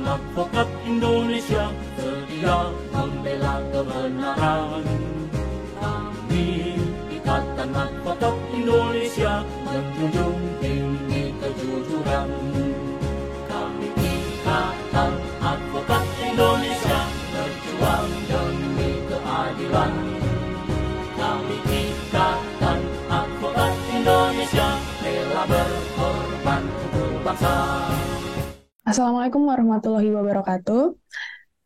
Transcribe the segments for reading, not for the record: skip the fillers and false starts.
advokat Indonesia setia membela kebenaran. Kami Ikatan Advokat Indonesia menjunjung tinggi kejujuran. Kami Ikatan Advokat Indonesia berjuang demi keadilan. Kami Ikatan Advokat Indonesia rela berkorban untuk bangsa. Assalamualaikum warahmatullahi wabarakatuh.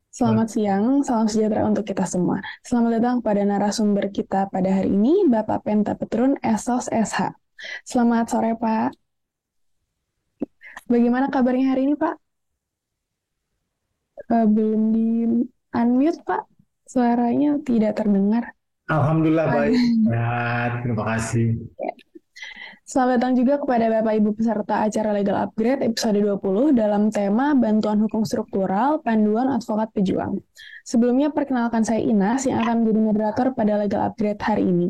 Selamat siang, salam sejahtera untuk kita semua. Selamat datang pada narasumber kita pada hari ini, Bapak Penta Petrun, Esos SH. Selamat sore, Pak. Bagaimana kabarnya hari ini, Pak? Belum di-unmute, Pak. Suaranya tidak terdengar. Alhamdulillah baik. Ya, terima kasih. Selamat datang juga kepada Bapak Ibu peserta acara Legal Upgrade episode 20 dalam tema Bantuan Hukum Struktural Panduan Advokat Pejuang. Sebelumnya perkenalkan saya Inas yang akan menjadi moderator pada Legal Upgrade hari ini.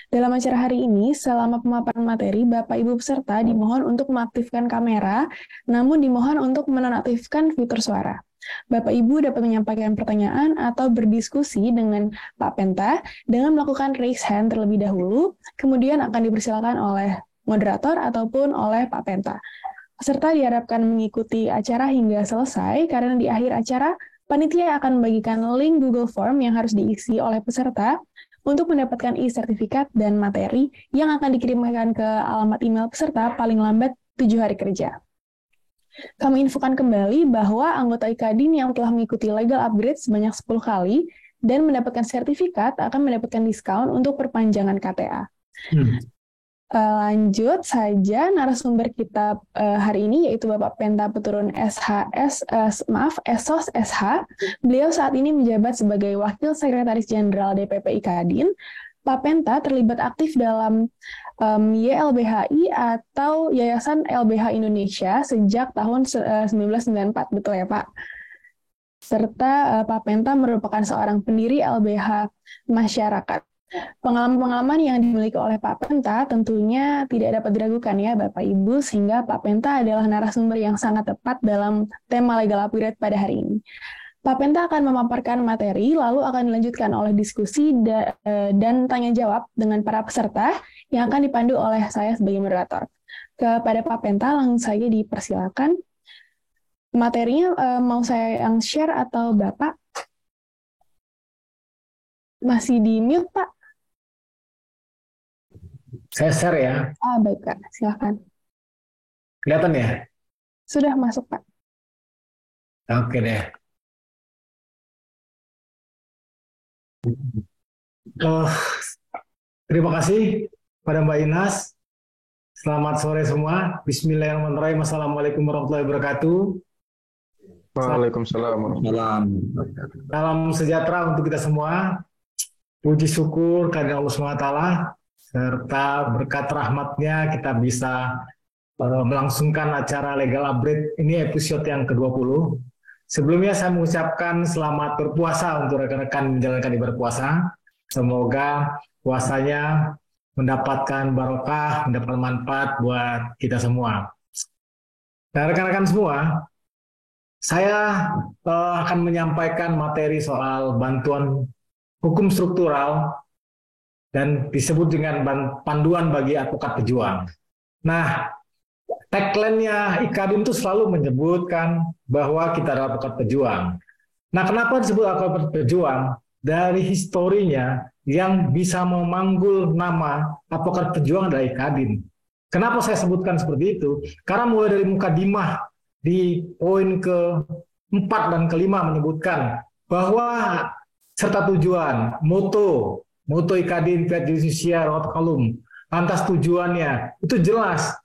Dalam acara hari ini, selama pemaparan materi, Bapak Ibu peserta dimohon untuk mengaktifkan kamera, namun dimohon untuk menonaktifkan fitur suara. Bapak Ibu dapat menyampaikan pertanyaan atau berdiskusi dengan Pak Penta dengan melakukan raise hand terlebih dahulu, kemudian akan dipersilakan oleh moderator ataupun oleh Pak Penta. Peserta diharapkan mengikuti acara hingga selesai karena di akhir acara panitia akan membagikan link Google Form yang harus diisi oleh peserta untuk mendapatkan e-sertifikat dan materi yang akan dikirimkan ke alamat email peserta paling lambat 7 hari kerja. Kami infokan kembali bahwa anggota IKADIN yang telah mengikuti Legal Upgrade sebanyak 10 kali dan mendapatkan sertifikat akan mendapatkan diskon untuk perpanjangan KTA. Lanjut saja narasumber kita hari ini yaitu Bapak Penta Petrun Esos SH. Beliau saat ini menjabat sebagai Wakil Sekretaris Jenderal DPP IKADIN. Pak Penta terlibat aktif dalam YLBHI atau Yayasan LBH Indonesia sejak tahun 1994, betul ya Pak? Serta Pak Penta merupakan seorang pendiri LBH Masyarakat. Pengalaman-pengalaman yang dimiliki oleh Pak Penta tentunya tidak dapat diragukan ya Bapak Ibu, sehingga Pak Penta adalah narasumber yang sangat tepat dalam tema Legal Upgrade pada hari ini. Pak Penta akan memaparkan materi, lalu akan dilanjutkan oleh diskusi dan tanya jawab dengan para peserta yang akan dipandu oleh saya sebagai moderator. Kepada Pak Penta langsung saja dipersilakan. Materinya mau saya yang share atau Bapak? Masih di mute, Pak? Saya share ya. Baik, Kak. Silakan. Kelihatan ya? Sudah masuk, Pak. Oke deh. Terima kasih pada Mbak Inas. Selamat sore semua. Bismillahirrahmanirrahim. Assalamualaikum warahmatullahi wabarakatuh. Waalaikumsalam warahmatullahi wabarakatuh. Salam sejahtera untuk kita semua. Puji syukur kehadirat Allah SWT, serta berkat rahmatnya kita bisa melangsungkan acara Legal Upgrade ini episode yang ke-20. Sebelumnya saya mengucapkan selamat berpuasa untuk rekan-rekan menjalankan ibadah puasa. Semoga puasanya mendapatkan barokah, mendapatkan manfaat buat kita semua. Dan rekan-rekan semua, saya akan menyampaikan materi soal bantuan hukum struktural dan disebut dengan panduan bagi advokat pejuang. Nah, tagline-nya IKADIN itu selalu menyebutkan bahwa kita adalah advokat pejuang. Nah, kenapa disebut advokat pejuang? Dari historinya yang bisa memanggul nama advokat pejuang adalah IKADIN. Kenapa saya sebutkan seperti itu? Karena mulai dari mukadimah di poin ke-4 dan ke-5 menyebutkan bahwa serta tujuan, moto IKADIN Fiat Justisia Rot Kalum, lantas tujuannya itu jelas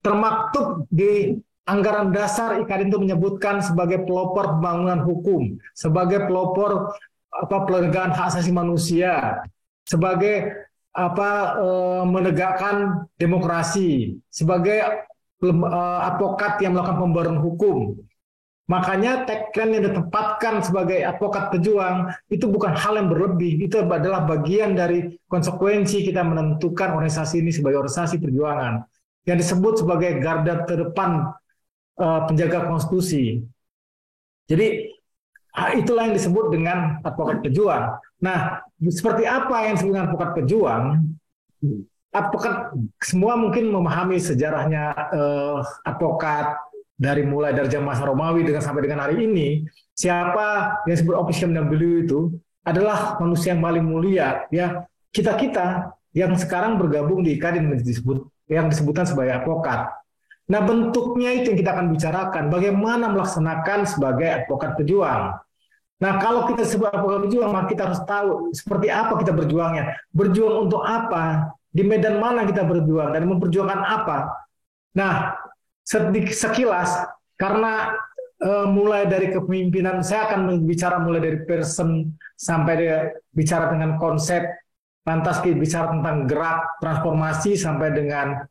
termaktub di anggaran dasar IKADIN itu menyebutkan sebagai pelopor pembangunan hukum, sebagai pelopor penegakan hak asasi manusia, sebagai menegakkan demokrasi, sebagai advokat yang melakukan pembenaran hukum. Makanya tagline yang ditempatkan sebagai advokat pejuang itu bukan hal yang berlebih, itu adalah bagian dari konsekuensi kita menentukan organisasi ini sebagai organisasi perjuangan yang disebut sebagai garda terdepan penjaga konstitusi. Jadi itulah yang disebut dengan advokat pejuang. Nah, seperti apa yang disebut dengan advokat pejuang? Advokat semua mungkin memahami sejarahnya advokat mulai dari zaman masa Romawi sampai dengan hari ini. Siapa yang disebut officium nobilium itu adalah manusia yang paling mulia, ya kita yang sekarang bergabung di Kadin yang disebutkan sebagai advokat. Nah, bentuknya itu yang kita akan bicarakan, bagaimana melaksanakan sebagai advokat pejuang. Nah, kalau kita sebut advokat pejuang, maka kita harus tahu seperti apa kita berjuangnya. Berjuang untuk apa? Di medan mana kita berjuang dan memperjuangkan apa? Nah, sekilas, karena mulai dari kepemimpinan, saya akan bicara mulai dari person sampai bicara dengan konsep, lantas bicara tentang gerak transformasi sampai dengan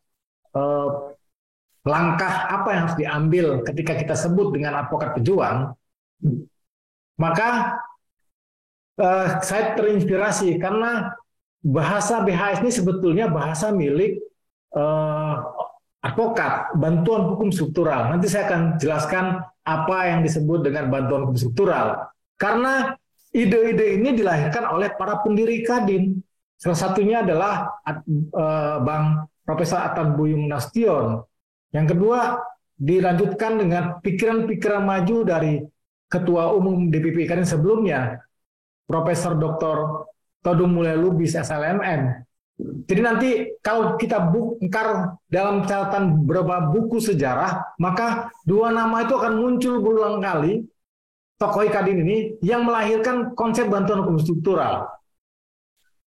langkah apa yang harus diambil ketika kita sebut dengan advokat pejuang. Maka saya terinspirasi karena bahasa BHS ini sebetulnya bahasa milik advokat, bantuan hukum struktural. Nanti saya akan jelaskan apa yang disebut dengan bantuan hukum struktural. Karena ide-ide ini dilahirkan oleh para pendiri Kadin. Salah satunya adalah Bang Profesor Atan Buyung Nasution. Yang kedua, dilanjutkan dengan pikiran-pikiran maju dari Ketua Umum DPP Kadin sebelumnya, Profesor Dr. Todung Mulya Lubis SLMM. Jadi nanti kalau kita bongkar dalam catatan beberapa buku sejarah, maka dua nama itu akan muncul berulang kali, tokoh Kadin ini, yang melahirkan konsep bantuan hukum struktural.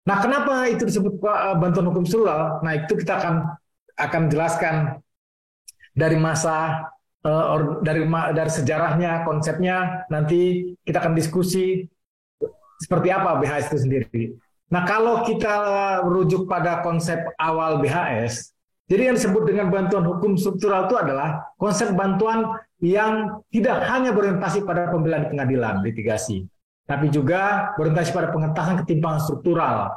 Nah, kenapa itu disebut bantuan hukum struktural? Nah, itu kita akan jelaskan dari masa, dari sejarahnya, konsepnya, nanti kita akan diskusi seperti apa BHS itu sendiri. Nah, kalau kita merujuk pada konsep awal BHS, jadi yang disebut dengan bantuan hukum struktural itu adalah konsep bantuan yang tidak hanya berorientasi pada pembelaan di pengadilan, litigasi, tapi juga berorientasi pada pengentasan ketimpangan struktural.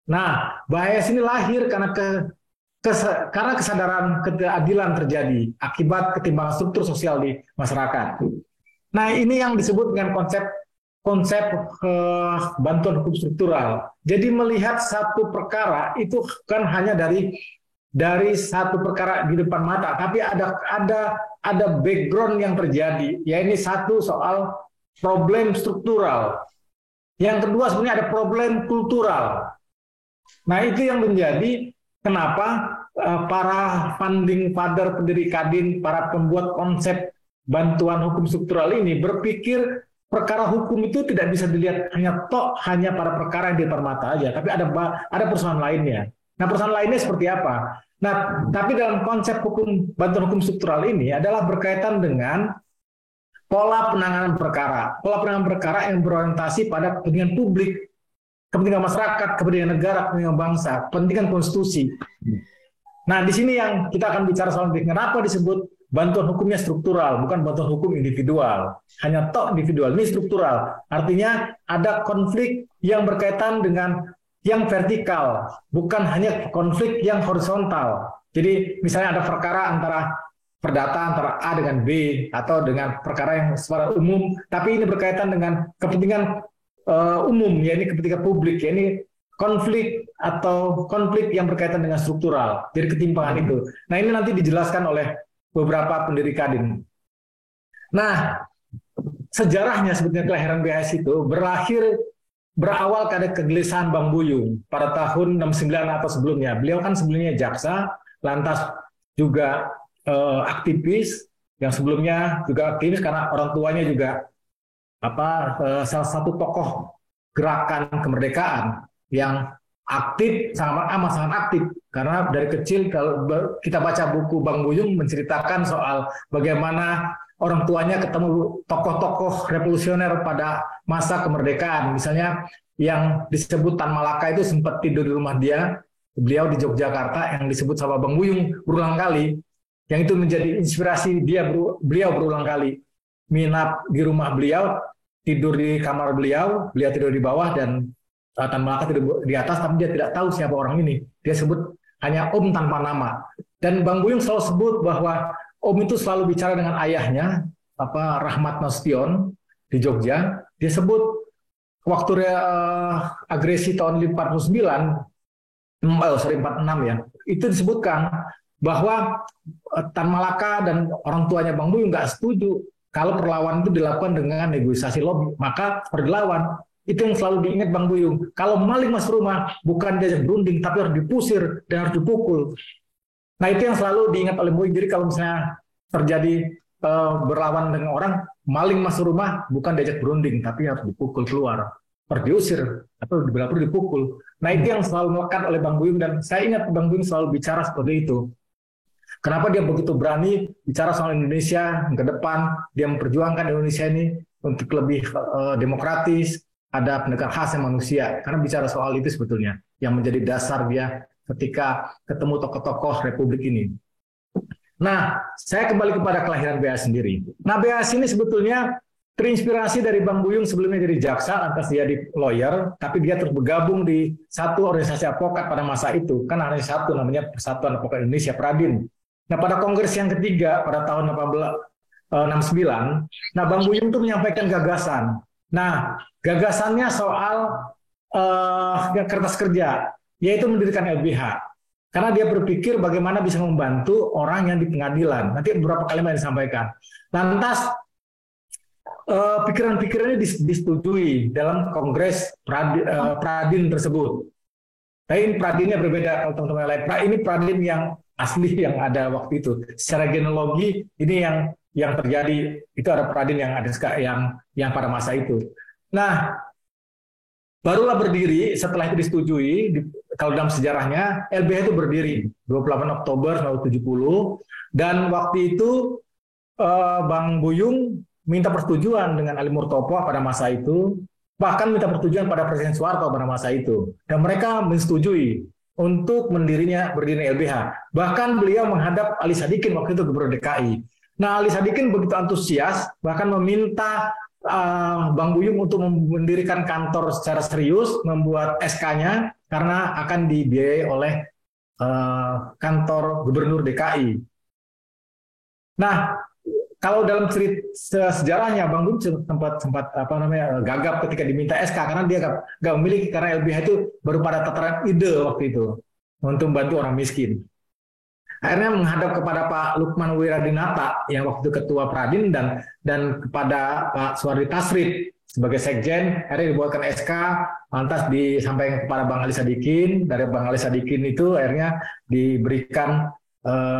Nah, BHS ini lahir karena kesadaran ketidakadilan terjadi akibat ketimpangan struktur sosial di masyarakat. Nah, ini yang disebut dengan konsep bantuan hukum struktural. Jadi melihat satu perkara itu kan hanya dari satu perkara di depan mata, tapi ada background yang terjadi. Ya, ini satu soal problem struktural. Yang kedua sebenarnya ada problem kultural. Nah, itu yang menjadi kenapa para founding father pendiri Kadin, para pembuat konsep bantuan hukum struktural ini berpikir perkara hukum itu tidak bisa dilihat hanya pada perkara yang di depan mata aja, tapi ada persoalan lainnya. Nah, persoalan lainnya seperti apa? Nah, tapi dalam konsep bantuan hukum struktural ini adalah berkaitan dengan pola penanganan perkara. Pola penanganan perkara yang berorientasi pada kepentingan publik, kepentingan masyarakat, kepentingan negara, kepentingan bangsa, kepentingan konstitusi. Nah, di sini yang kita akan bicara soal kenapa disebut bantuan hukumnya struktural, bukan bantuan hukum individual. Hanya individual, ini struktural. Artinya ada konflik yang berkaitan dengan yang vertikal, bukan hanya konflik yang horizontal. Jadi misalnya ada perkara perdata antara A dengan B, atau dengan perkara yang secara umum, tapi ini berkaitan dengan kepentingan umum, yakni kepentingan publik, yakni konflik yang berkaitan dengan struktural. Jadi ketimpangan itu. Nah, ini nanti dijelaskan oleh beberapa pendiri Kadin. Nah, sejarahnya sebetulnya kelahiran BHS itu berawal pada kegelisahan Bang Buyung pada tahun 69 atau sebelumnya. Beliau kan sebelumnya jaksa, lantas juga aktivis, yang sebelumnya juga aktivis karena orang tuanya juga salah satu tokoh gerakan kemerdekaan yang aktif, sangat aktif. Karena dari kecil kalau kita baca buku Bang Buyung menceritakan soal bagaimana orang tuanya ketemu tokoh-tokoh revolusioner pada masa kemerdekaan. Misalnya yang disebut Tan Malaka itu sempat tidur di rumah beliau di Yogyakarta, yang disebut sama Bang Buyung berulang kali. Yang itu menjadi inspirasi beliau berulang kali. Minap di rumah beliau, tidur di kamar beliau tidur di bawah, dan Tan Malaka tidur di atas, tapi dia tidak tahu siapa orang ini. Dia sebut hanya Om tanpa nama. Dan Bang Buyung selalu sebut bahwa Om itu selalu bicara dengan ayahnya, Rahmat Nasution di Jogja, dia sebut waktu agresi tahun 46 ya, itu disebutkan bahwa Tan Malaka dan orang tuanya Bang Buyung nggak setuju kalau perlawanan itu dilakukan dengan negosiasi lobby, maka harus dilawan. Itu yang selalu diingat Bang Buyung. Kalau maling masuk rumah, bukan diajak berunding, tapi harus dipusir dan harus dipukul. Nah itu yang selalu diingat oleh Buyung. Jadi kalau misalnya terjadi berlawan dengan orang, maling masuk rumah, bukan diajak berunding, tapi harus dipukul keluar, harus diusir, atau bila perlu dipukul. Nah itu yang selalu melekat oleh Bang Buyung, dan saya ingat Bang Buyung selalu bicara seperti itu. Kenapa dia begitu berani bicara soal Indonesia ke depan, dia memperjuangkan Indonesia ini untuk lebih demokratis, ada pendekatan hak asasi manusia, karena bicara soal itu sebetulnya yang menjadi dasar dia ketika ketemu tokoh-tokoh Republik ini. Nah, saya kembali kepada kelahiran BAS sendiri. Nah, BAS ini sebetulnya terinspirasi dari Bang Buyung sebelumnya jadi jaksa, atas dia di lawyer, tapi dia terus bergabung di satu organisasi advokat pada masa itu, kan hanya satu, namanya Persatuan Advokat Indonesia, Pradin. Nah, pada kongres yang ketiga pada tahun 1869, nah Bang Buyung itu menyampaikan gagasan. Nah, gagasannya soal kertas kerja, yaitu mendirikan LBH. Karena dia berpikir bagaimana bisa membantu orang yang di pengadilan. Nanti beberapa kalimat yang disampaikan. Lantas, pikiran-pikirannya disetujui dalam kongres Pradin tersebut. Tapi Pradinnya berbeda kalau teman-teman lain. Ini Pradin yang asli yang ada waktu itu. Secara genealogi ini yang terjadi itu ada Pradin yang ada yang pada masa itu. Nah, barulah berdiri setelah itu disetujui. Kalau dalam sejarahnya LBH itu berdiri 28 Oktober 1970, dan waktu itu Bang Buyung minta persetujuan dengan Ali Murtopo pada masa itu, bahkan minta persetujuan pada Presiden Soeharto pada masa itu, dan mereka menyetujui untuk berdirinya LBH. Bahkan beliau menghadap Ali Sadikin waktu itu Gubernur DKI. Nah, Ali Sadikin begitu antusias, bahkan meminta Bang Buyung untuk mendirikan kantor secara serius, membuat SK-nya, karena akan dibiayai oleh kantor Gubernur DKI. Nah, kalau dalam cerita sejarahnya Bang Buyung sempat gagap ketika diminta SK, karena dia gak memiliki, karena LBH itu baru pada tataran ide waktu itu untuk membantu orang miskin. Akhirnya menghadap kepada Pak Lukman Wiradinata yang waktu itu ketua Pradin, dan kepada Pak Suwardi Tasrid sebagai sekjen. Akhirnya dibuatkan SK, lantas disampaikan kepada Bang Ali Sadikin. Dari Bang Ali Sadikin itu akhirnya diberikan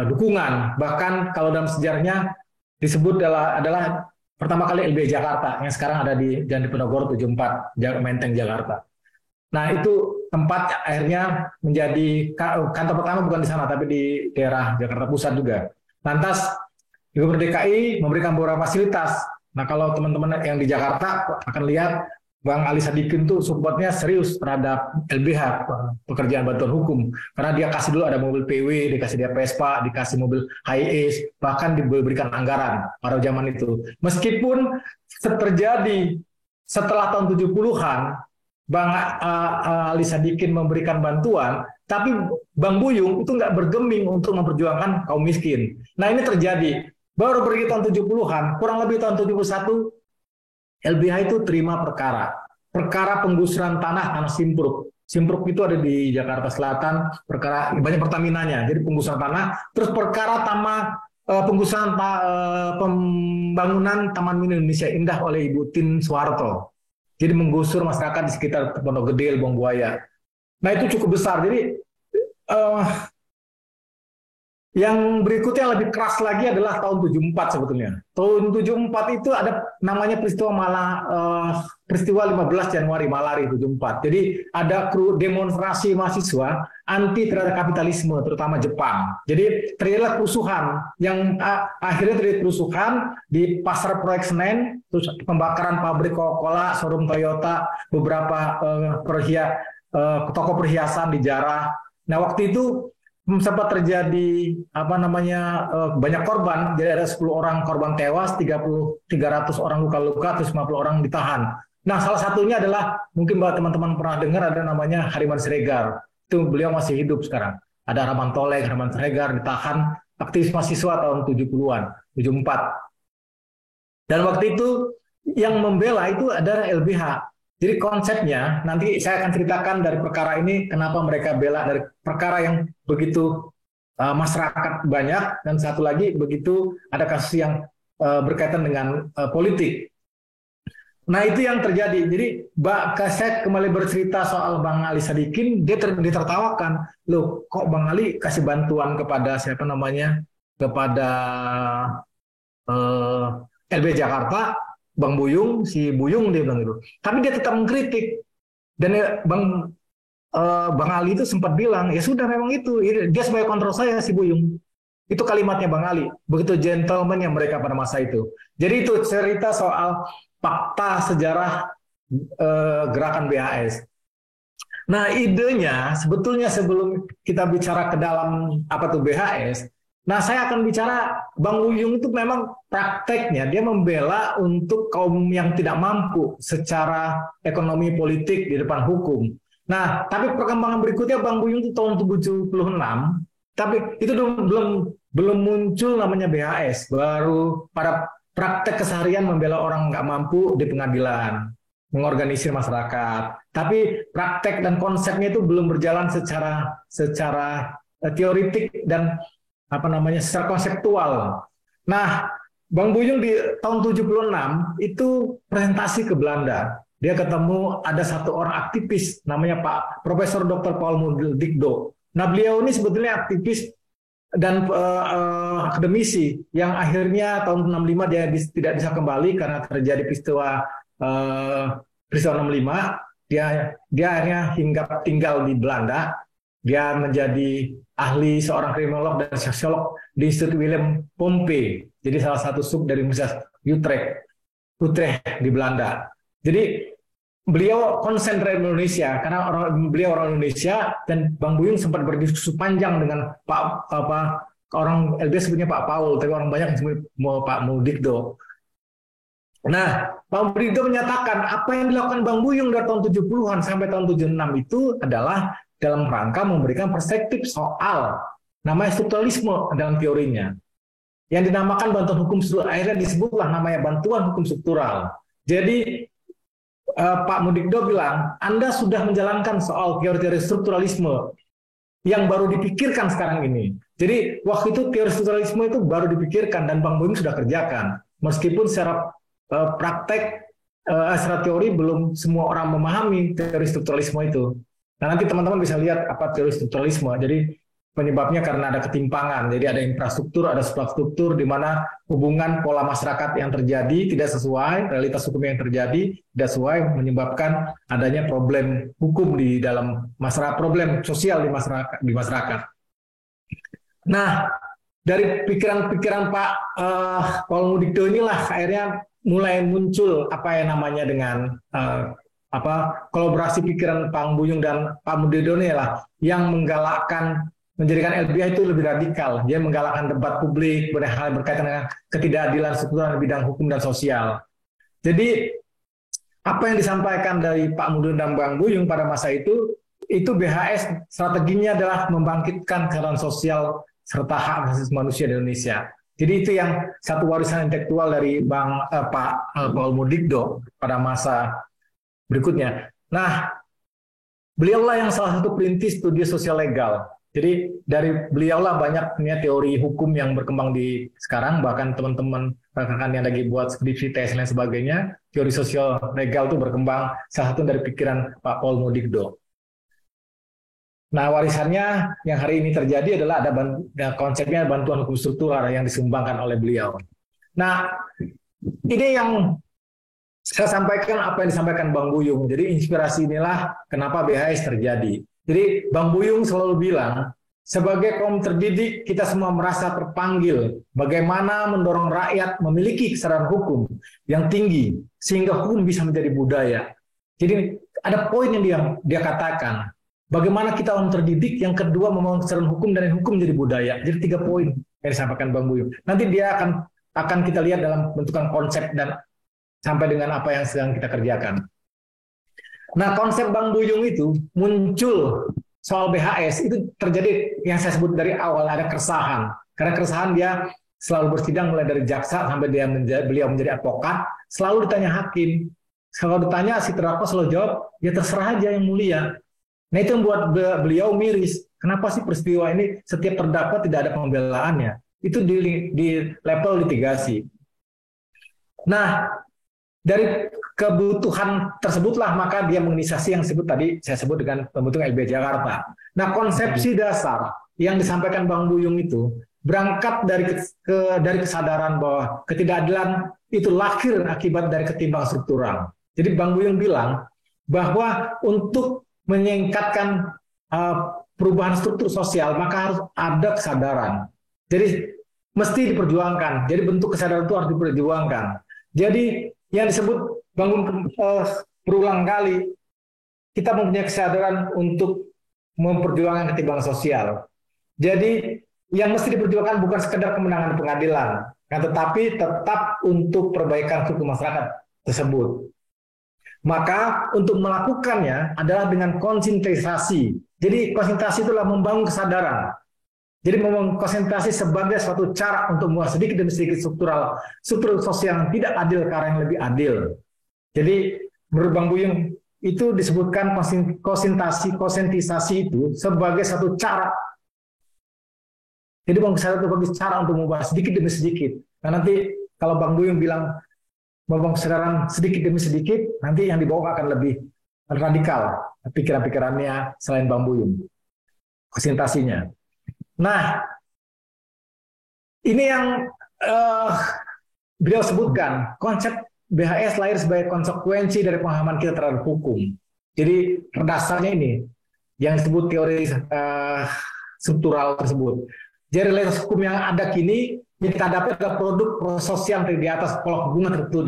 dukungan. Bahkan kalau dalam sejarahnya disebut adalah pertama kali LBH Jakarta yang sekarang ada di Jalan Diponegoro 74, Menteng, Jakarta. Nah, itu tempat akhirnya menjadi kantor pertama, bukan di sana tapi di daerah Jakarta Pusat juga. Lantas Gubernur DKI memberikan beberapa fasilitas. Nah, kalau teman-teman yang di Jakarta akan lihat Bang Ali Sadikin tuh supportnya serius terhadap LBH, pekerjaan bantuan hukum. Karena dia kasih dulu ada mobil PW, dikasih dia Vespa, dikasih mobil Hiace, bahkan diberikan anggaran pada zaman itu. Meskipun terjadi setelah tahun 70-an, Bang Ali Sadikin memberikan bantuan, tapi Bang Buyung itu nggak bergeming untuk memperjuangkan kaum miskin. Nah, ini terjadi. Baru pergi tahun 70-an, kurang lebih tahun 71, LBH itu terima perkara penggusuran tanah Simpruk. Simpruk itu ada di Jakarta Selatan, perkara banyak Pertaminanya, jadi penggusuran tanah. Terus perkara penggusuran pembangunan Taman Mini Indonesia Indah oleh Ibu Tin Soeharto. Jadi menggusur masyarakat di sekitar Pondok Gede, Lubang Buaya. Nah, itu cukup besar. Jadi yang berikutnya lebih keras lagi adalah tahun 74 sebetulnya. Tahun 74 itu ada namanya peristiwa 15 Januari Malari 74. Jadi ada demonstrasi mahasiswa anti terhadap kapitalisme, terutama Jepang. Jadi terjadilah kerusuhan yang akhirnya terjadi kerusuhan di Pasar Proyek Senen, terus pembakaran pabrik Coca-Cola, showroom Toyota, beberapa toko perhiasan dijarah. Nah, waktu itu sempat terjadi banyak korban, jadi ada 10 orang korban tewas, 300 orang luka-luka, terus 50 orang ditahan. Nah, salah satunya adalah mungkin teman-teman pernah dengar ada namanya Hariman Siregar. Itu beliau masih hidup sekarang. Ada Rahman Tolek, Hariman Siregar ditahan, aktivis mahasiswa tahun 70-an, 74. Dan waktu itu yang membela itu adalah LBH. Jadi konsepnya, nanti saya akan ceritakan dari perkara ini kenapa mereka bela dari perkara yang begitu masyarakat banyak, dan satu lagi begitu ada kasus yang berkaitan dengan politik. Nah itu yang terjadi. Jadi saya kembali bercerita soal Bang Ali Sadikin, dia ditertawakan. Loh, kok Bang Ali kasih bantuan kepada siapa namanya? Kepada LB Jakarta, Bang Buyung, si Buyung dia bilang gitu. Tapi dia tetap mengkritik. Dan Bang Ali itu sempat bilang, ya sudah memang itu. Dia sebagai kontrol saya si Buyung. Itu kalimatnya Bang Ali. Begitu gentleman yang mereka pada masa itu. Jadi itu cerita soal fakta sejarah gerakan BHS. Nah idenya sebetulnya sebelum kita bicara ke dalam apa tuh BHS, nah saya akan bicara Bang Buyung itu memang prakteknya dia membela untuk kaum yang tidak mampu secara ekonomi politik di depan hukum. Nah tapi perkembangan berikutnya Bang Buyung itu tahun 76, tapi itu belum muncul namanya BHS, baru pada praktek keseharian membela orang nggak mampu di pengadilan, mengorganisir masyarakat. Tapi praktek dan konsepnya itu belum berjalan secara teoritik dan secara konseptual. Nah, Bang Buyung di tahun 76 itu presentasi ke Belanda. Dia ketemu ada satu orang aktivis namanya Pak Profesor Dr. Paul Moedigdo. Nah, beliau ini sebetulnya aktivis dan akademisi yang akhirnya tahun 65 dia tidak bisa kembali karena terjadi peristiwa 65. Dia akhirnya hinggap tinggal di Belanda. Dia menjadi ahli seorang kriminolog dan sosiolog di Institut Willem Pompe. Jadi salah satu sub dari Universitas Utrecht di Belanda. Jadi beliau konsen dari Indonesia karena beliau orang Indonesia, dan Bang Buyung sempat berdiskusi panjang dengan orang LBS sebutnya Pak Paul, tapi orang banyak disebut Pak Moedigdo. Nah, Pak Moedigdo menyatakan apa yang dilakukan Bang Buyung dari tahun 70-an sampai tahun 76 itu adalah dalam rangka memberikan perspektif soal namanya strukturalisme dalam teorinya. Yang dinamakan bantuan hukum struktural, akhirnya disebutlah namanya bantuan hukum struktural. Jadi Pak Moedigdo bilang, Anda sudah menjalankan soal teori-teori strukturalisme yang baru dipikirkan sekarang ini. Jadi waktu itu teori strukturalisme itu baru dipikirkan dan Bang Buyung sudah kerjakan. Meskipun secara praktek, secara teori belum semua orang memahami teori strukturalisme itu. Nah nanti teman-teman bisa lihat apa teori strukturalisme. Jadi penyebabnya karena ada ketimpangan. Jadi ada infrastruktur, ada substruktur di mana hubungan pola masyarakat yang terjadi tidak sesuai, realitas hukum yang terjadi tidak sesuai, menyebabkan adanya problem hukum di dalam masyarakat, problem sosial di masyarakat. Nah, dari pikiran-pikiran Pak Paul Moedigdo inilah akhirnya mulai muncul apa yang namanya dengan kolaborasi pikiran Pak Buyung dan Pak Moedigdo ini lah yang menggalakkan, menjadikan LBH itu lebih radikal. Dia menggalakkan debat publik berkaitan dengan ketidakadilan struktural di bidang hukum dan sosial. Jadi apa yang disampaikan dari Pak Moedigdo dan Bang Buyung pada masa itu BHS strateginya adalah membangkitkan kesadaran sosial serta hak asasi manusia di Indonesia. Jadi itu yang satu warisan intelektual dari Pak Paul Moedigdo pada masa berikutnya. Nah, beliaulah yang salah satu perintis studi sosial legal. Jadi dari beliaulah banyaknya teori hukum yang berkembang di sekarang, bahkan teman-teman rekan-rekan yang lagi buat skripsi, tes, dan sebagainya, teori sosial legal itu berkembang salah satu dari pikiran Pak Paul Moedigdo. Nah, warisannya yang hari ini terjadi adalah ada konsepnya bantuan hukum struktural yang disumbangkan oleh beliau. Nah, ini yang saya sampaikan apa yang disampaikan Bang Buyung. Jadi inspirasi inilah kenapa BHS terjadi. Jadi Bang Buyung selalu bilang, sebagai kaum terdidik kita semua merasa terpanggil bagaimana mendorong rakyat memiliki kesadaran hukum yang tinggi sehingga hukum bisa menjadi budaya. Jadi ada poin yang dia katakan, bagaimana kita orang terdidik, yang kedua membangun kesadaran hukum dan hukum menjadi budaya. Jadi 3 poin yang disampaikan Bang Buyung. Nanti dia akan kita lihat dalam bentukan konsep dan sampai dengan apa yang sedang kita kerjakan. Nah, konsep Bang Buyung itu muncul soal BHS itu terjadi yang saya sebut dari awal, ada keresahan. Karena keresahan dia selalu bersidang mulai dari jaksa sampai beliau menjadi advokat, selalu ditanya hakim. Kalau ditanya si terdakwa selalu jawab, ya terserah aja yang mulia. Nah itu yang membuat beliau miris. Kenapa sih peristiwa ini setiap terdakwa tidak ada pembelaannya? Itu di level litigasi. Nah, dari kebutuhan tersebutlah maka dia menginisiasi yang disebut tadi saya sebut dengan pembentukan LBH Jakarta. Nah, konsepsi dasar yang disampaikan Bang Buyung itu berangkat dari kesadaran bahwa ketidakadilan itu lahir akibat dari ketimpangan struktural. Jadi Bang Buyung bilang bahwa untuk menyingkatkan perubahan struktur sosial maka harus ada kesadaran. Jadi mesti diperjuangkan. Jadi bentuk kesadaran itu harus diperjuangkan. Jadi yang disebut Bang Buyung berulang kali kita mempunyai kesadaran untuk memperjuangkan ketimpangan sosial. Jadi yang mesti diperjuangkan bukan sekedar kemenangan pengadilan, tetapi tetap untuk perbaikan struktur masyarakat tersebut. Maka untuk melakukannya adalah dengan konsentrasi. Jadi konsentrasi itulah membangun kesadaran. Jadi membangun konsentrasi sebagai suatu cara untuk membuat sedikit demi sedikit struktur sosial yang tidak adil ke arah yang lebih adil. Jadi menurut Bang Buyung itu disebutkan konsentrasi itu sebagai satu cara. Jadi membangun kesadaran itu sebagai cara untuk mengubah sedikit demi sedikit. Nah nanti kalau Bang Buyung bilang membangun kesadaran sedikit demi sedikit, nanti yang dibawa akan lebih radikal pikiran-pikirannya selain Bang Buyung, konsentrasinya. Nah, ini yang beliau sebutkan, konsep BHS lahir sebagai konsekuensi dari pemahaman kita terhadap hukum. Jadi dasarnya ini, yang disebut teori struktural tersebut. Jadi realitas hukum yang ada kini yang kita dapat adalah produk proses sosial yang di atas pola hubungan tertentu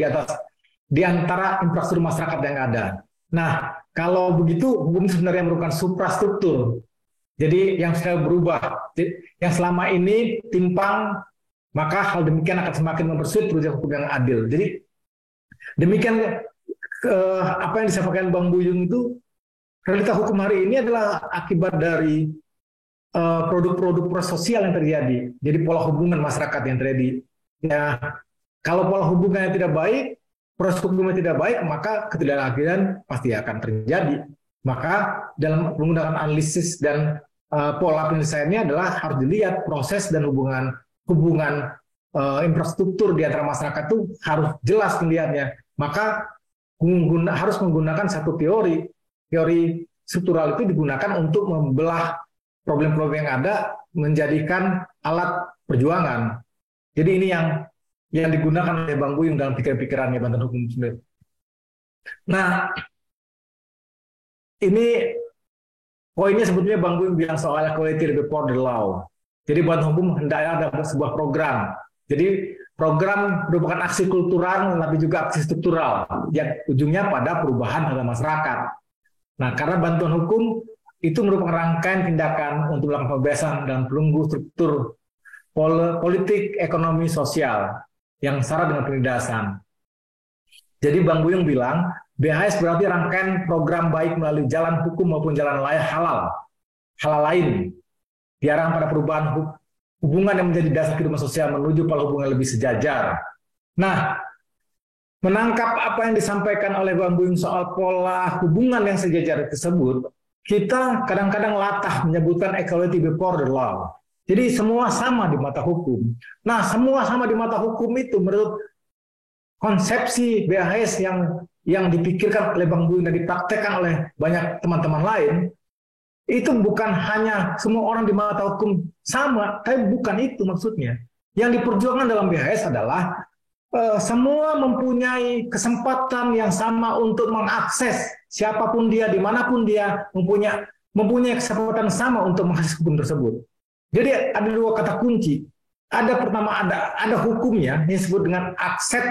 di antara infrastruktur masyarakat yang ada. Nah, kalau begitu hukum sebenarnya merupakan suprastruktur. Jadi yang sudah berubah, yang selama ini timpang, maka hal demikian akan semakin mempersulit terwujudnya hukum yang adil. Jadi demikian apa yang disampaikan Bang Buyung itu, realitas hukum hari ini adalah akibat dari produk-produk proses sosial yang terjadi. Jadi pola hubungan masyarakat yang terjadi. Ya, kalau pola hubungannya tidak baik, proses hukumnya tidak baik, maka ketidakadilan pasti akan terjadi. Maka dalam menggunakan analisis dan pola penyelesaiannya adalah harus dilihat proses dan hubungan infrastruktur di antara masyarakat itu harus jelas melihatnya. Maka harus menggunakan satu teori struktural itu digunakan untuk membelah problem-problem yang ada menjadikan alat perjuangan. Jadi ini yang digunakan oleh Bang Buyung dalam pikiran-pikirannya Bantuan Hukum sendiri. Nah, ini poinnya sebetulnya Bang Buyung bilang soal equality before the law. Jadi Bantuan Hukum hendaknya ada sebuah program. Jadi program merupakan aksi kultural, tapi juga aksi struktural yang ujungnya pada perubahan dalam masyarakat. Nah, karena Bantuan Hukum itu merupakan rangkaian tindakan untuk melakukan pembebasan dan belenggu struktur politik, ekonomi, sosial yang syarat dengan penindasan. Jadi Bang Buyung bilang, BHS berarti rangkaian program baik melalui jalan hukum maupun jalan halal lain, diarahkan pada perubahan hubungan yang menjadi dasar kehidupan sosial menuju pola hubungan lebih sejajar. Nah, menangkap apa yang disampaikan oleh Bang Buyung soal pola hubungan yang sejajar tersebut, kita kadang-kadang latah menyebutkan equality before the law. Jadi semua sama di mata hukum. Nah, semua sama di mata hukum itu menurut konsepsi BHS yang dipikirkan oleh Bang Buyung dan dipraktekkan oleh banyak teman-teman lain, itu bukan hanya semua orang di mata hukum sama, tapi bukan itu maksudnya. Yang diperjuangkan dalam BHS adalah semua mempunyai kesempatan yang sama untuk mengakses siapapun dia, dimanapun dia mempunyai kesempatan sama untuk mengakses hukum tersebut. Jadi ada dua kata kunci. Ada pertama ada hukumnya yang disebut dengan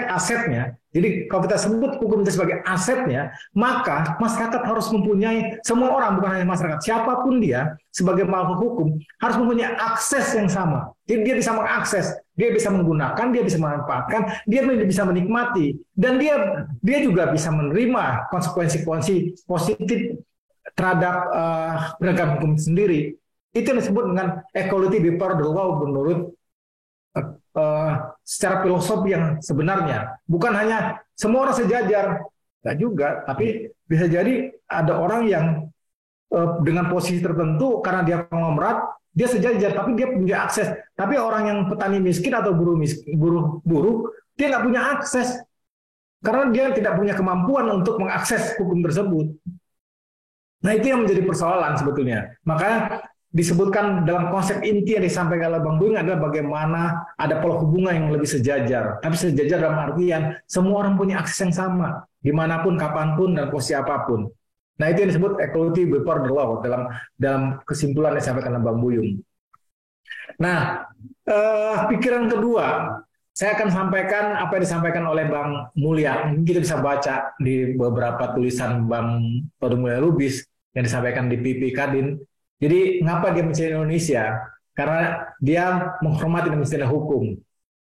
asetnya. Jadi kalau kita sebut hukum itu sebagai asetnya, maka masyarakat harus mempunyai, semua orang bukan hanya masyarakat, siapapun dia sebagai makhluk hukum harus mempunyai akses yang sama. Jadi dia bisa mengakses, dia bisa menggunakan, dia bisa memanfaatkan, dia bisa menikmati, dan dia juga bisa menerima konsekuensi positif terhadap penegakan hukum sendiri. Itu yang disebut dengan equality before the law menurut secara filosofi yang sebenarnya. Bukan hanya semua orang sejajar, nggak juga. Tapi bisa jadi ada orang yang dengan posisi tertentu karena dia konglomerat, dia sejajar, tapi dia punya akses. Tapi orang yang petani miskin atau buruh, dia nggak punya akses karena dia tidak punya kemampuan untuk mengakses hukum tersebut. Nah, itu yang menjadi persoalan sebetulnya. Makanya disebutkan dalam konsep inti yang disampaikan oleh Bang Buyung adalah bagaimana ada pola hubungan yang lebih sejajar. Tapi sejajar dalam artian semua orang punya akses yang sama, dimanapun, kapanpun, dan posisi apapun. Nah, itu yang disebut equality before the law dalam kesimpulan yang disampaikan oleh Bang Buyung. Nah, pikiran kedua, saya akan sampaikan apa yang disampaikan oleh Bang Mulya. Mungkin kita bisa baca di beberapa tulisan Bang Todung Mulya Lubis yang disampaikan di PP Kadin. Jadi, ngapa dia mencintai Indonesia? Karena dia menghormati dan mencintai hukum.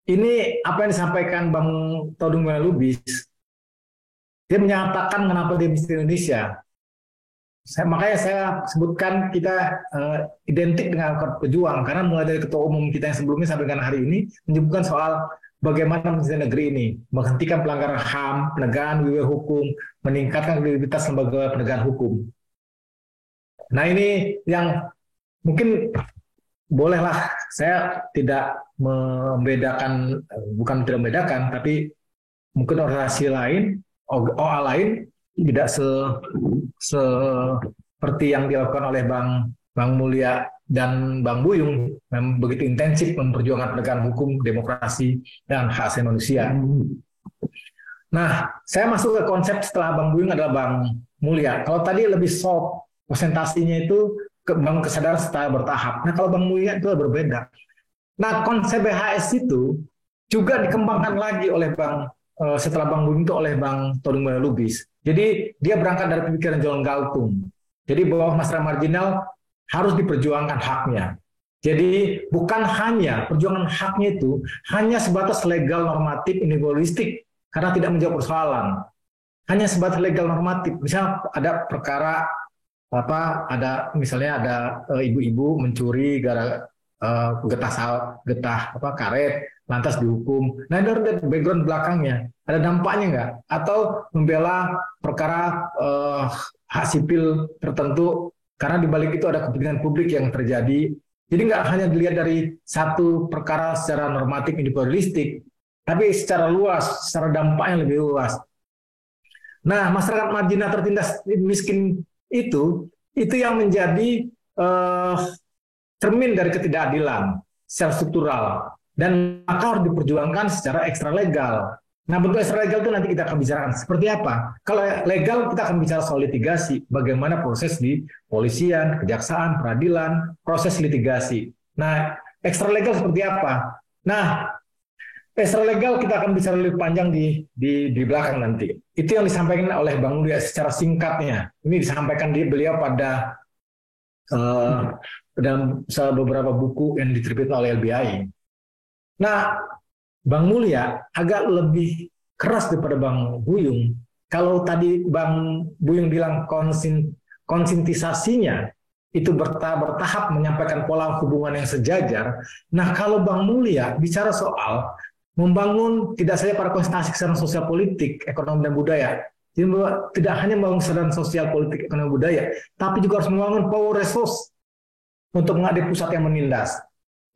Ini apa yang disampaikan Bang Todung Mulya Lubis. Dia menyatakan kenapa dia mencintai Indonesia. Makanya saya sebutkan kita identik dengan pejuang, karena mulai dari ketua umum kita yang sebelumnya sampai dengan hari ini menyebutkan soal bagaimana mencintai negeri ini, menghentikan pelanggaran HAM, penegakan wilayah hukum, meningkatkan kredibilitas lembaga penegakan hukum. Nah, ini yang mungkin bolehlah saya tidak membedakan, bukan tidak membedakan, tapi mungkin organisasi lain, OA lain tidak seperti yang dilakukan oleh Bang Mulya dan Bang Buyung, yang begitu intensif memperjuangkan penegakan hukum, demokrasi, dan hak asasi manusia. Nah, saya masuk ke konsep setelah Bang Buyung adalah Bang Mulya. Kalau tadi lebih soft, presentasinya itu bangun kesadaran secara bertahap. Nah, kalau Bang Mulya itu berbeda. Nah, konsep BHS itu juga dikembangkan lagi oleh setelah Bang Buyung itu oleh Bang Todung Mulya Lubis. Jadi dia berangkat dari pemikiran John Galtung. Jadi bahwa masyarakat marginal harus diperjuangkan haknya. Jadi bukan hanya perjuangan haknya itu hanya sebatas legal normatif individualistik karena tidak menjawab persoalan. Hanya sebatas legal normatif. Misalnya ada perkara misalnya ada ibu-ibu mencuri getah karet, lantas dihukum. Nah, itu ada background belakangnya, ada dampaknya nggak? Atau membela perkara hak sipil tertentu karena di balik itu ada kepentingan publik yang terjadi. Jadi nggak hanya dilihat dari satu perkara secara normatif individualistik, tapi secara luas, secara dampaknya lebih luas. Nah, masyarakat marginal tertindas miskin itu yang menjadi cermin dari ketidakadilan secara struktural, dan maka harus diperjuangkan secara ekstra legal. Nah, bentuk ekstra legal itu nanti kita akan bicarakan seperti apa. Kalau legal kita akan bicara soal litigasi, bagaimana proses di polisian, kejaksaan, peradilan, proses litigasi. Nah, ekstra legal seperti apa? Nah, ekstra legal kita akan bicara lebih panjang di belakang nanti. Itu yang disampaikan oleh Bang Mulya secara singkatnya. Ini disampaikan beliau pada dalam beberapa buku yang diterbitkan oleh LBI. Nah, Bang Mulya agak lebih keras daripada Bang Buyung. Kalau tadi Bang Buyung bilang konsintisasinya itu bertahap menyampaikan pola hubungan yang sejajar. Nah, kalau Bang Mulya bicara soal membangun tidak saja pada konsentrasi kesadaran sosial politik, ekonomi dan budaya. Jadi tidak hanya membangun kesadaran sosial politik, ekonomi budaya, tapi juga harus membangun power resource untuk menghadapi pusat yang menindas.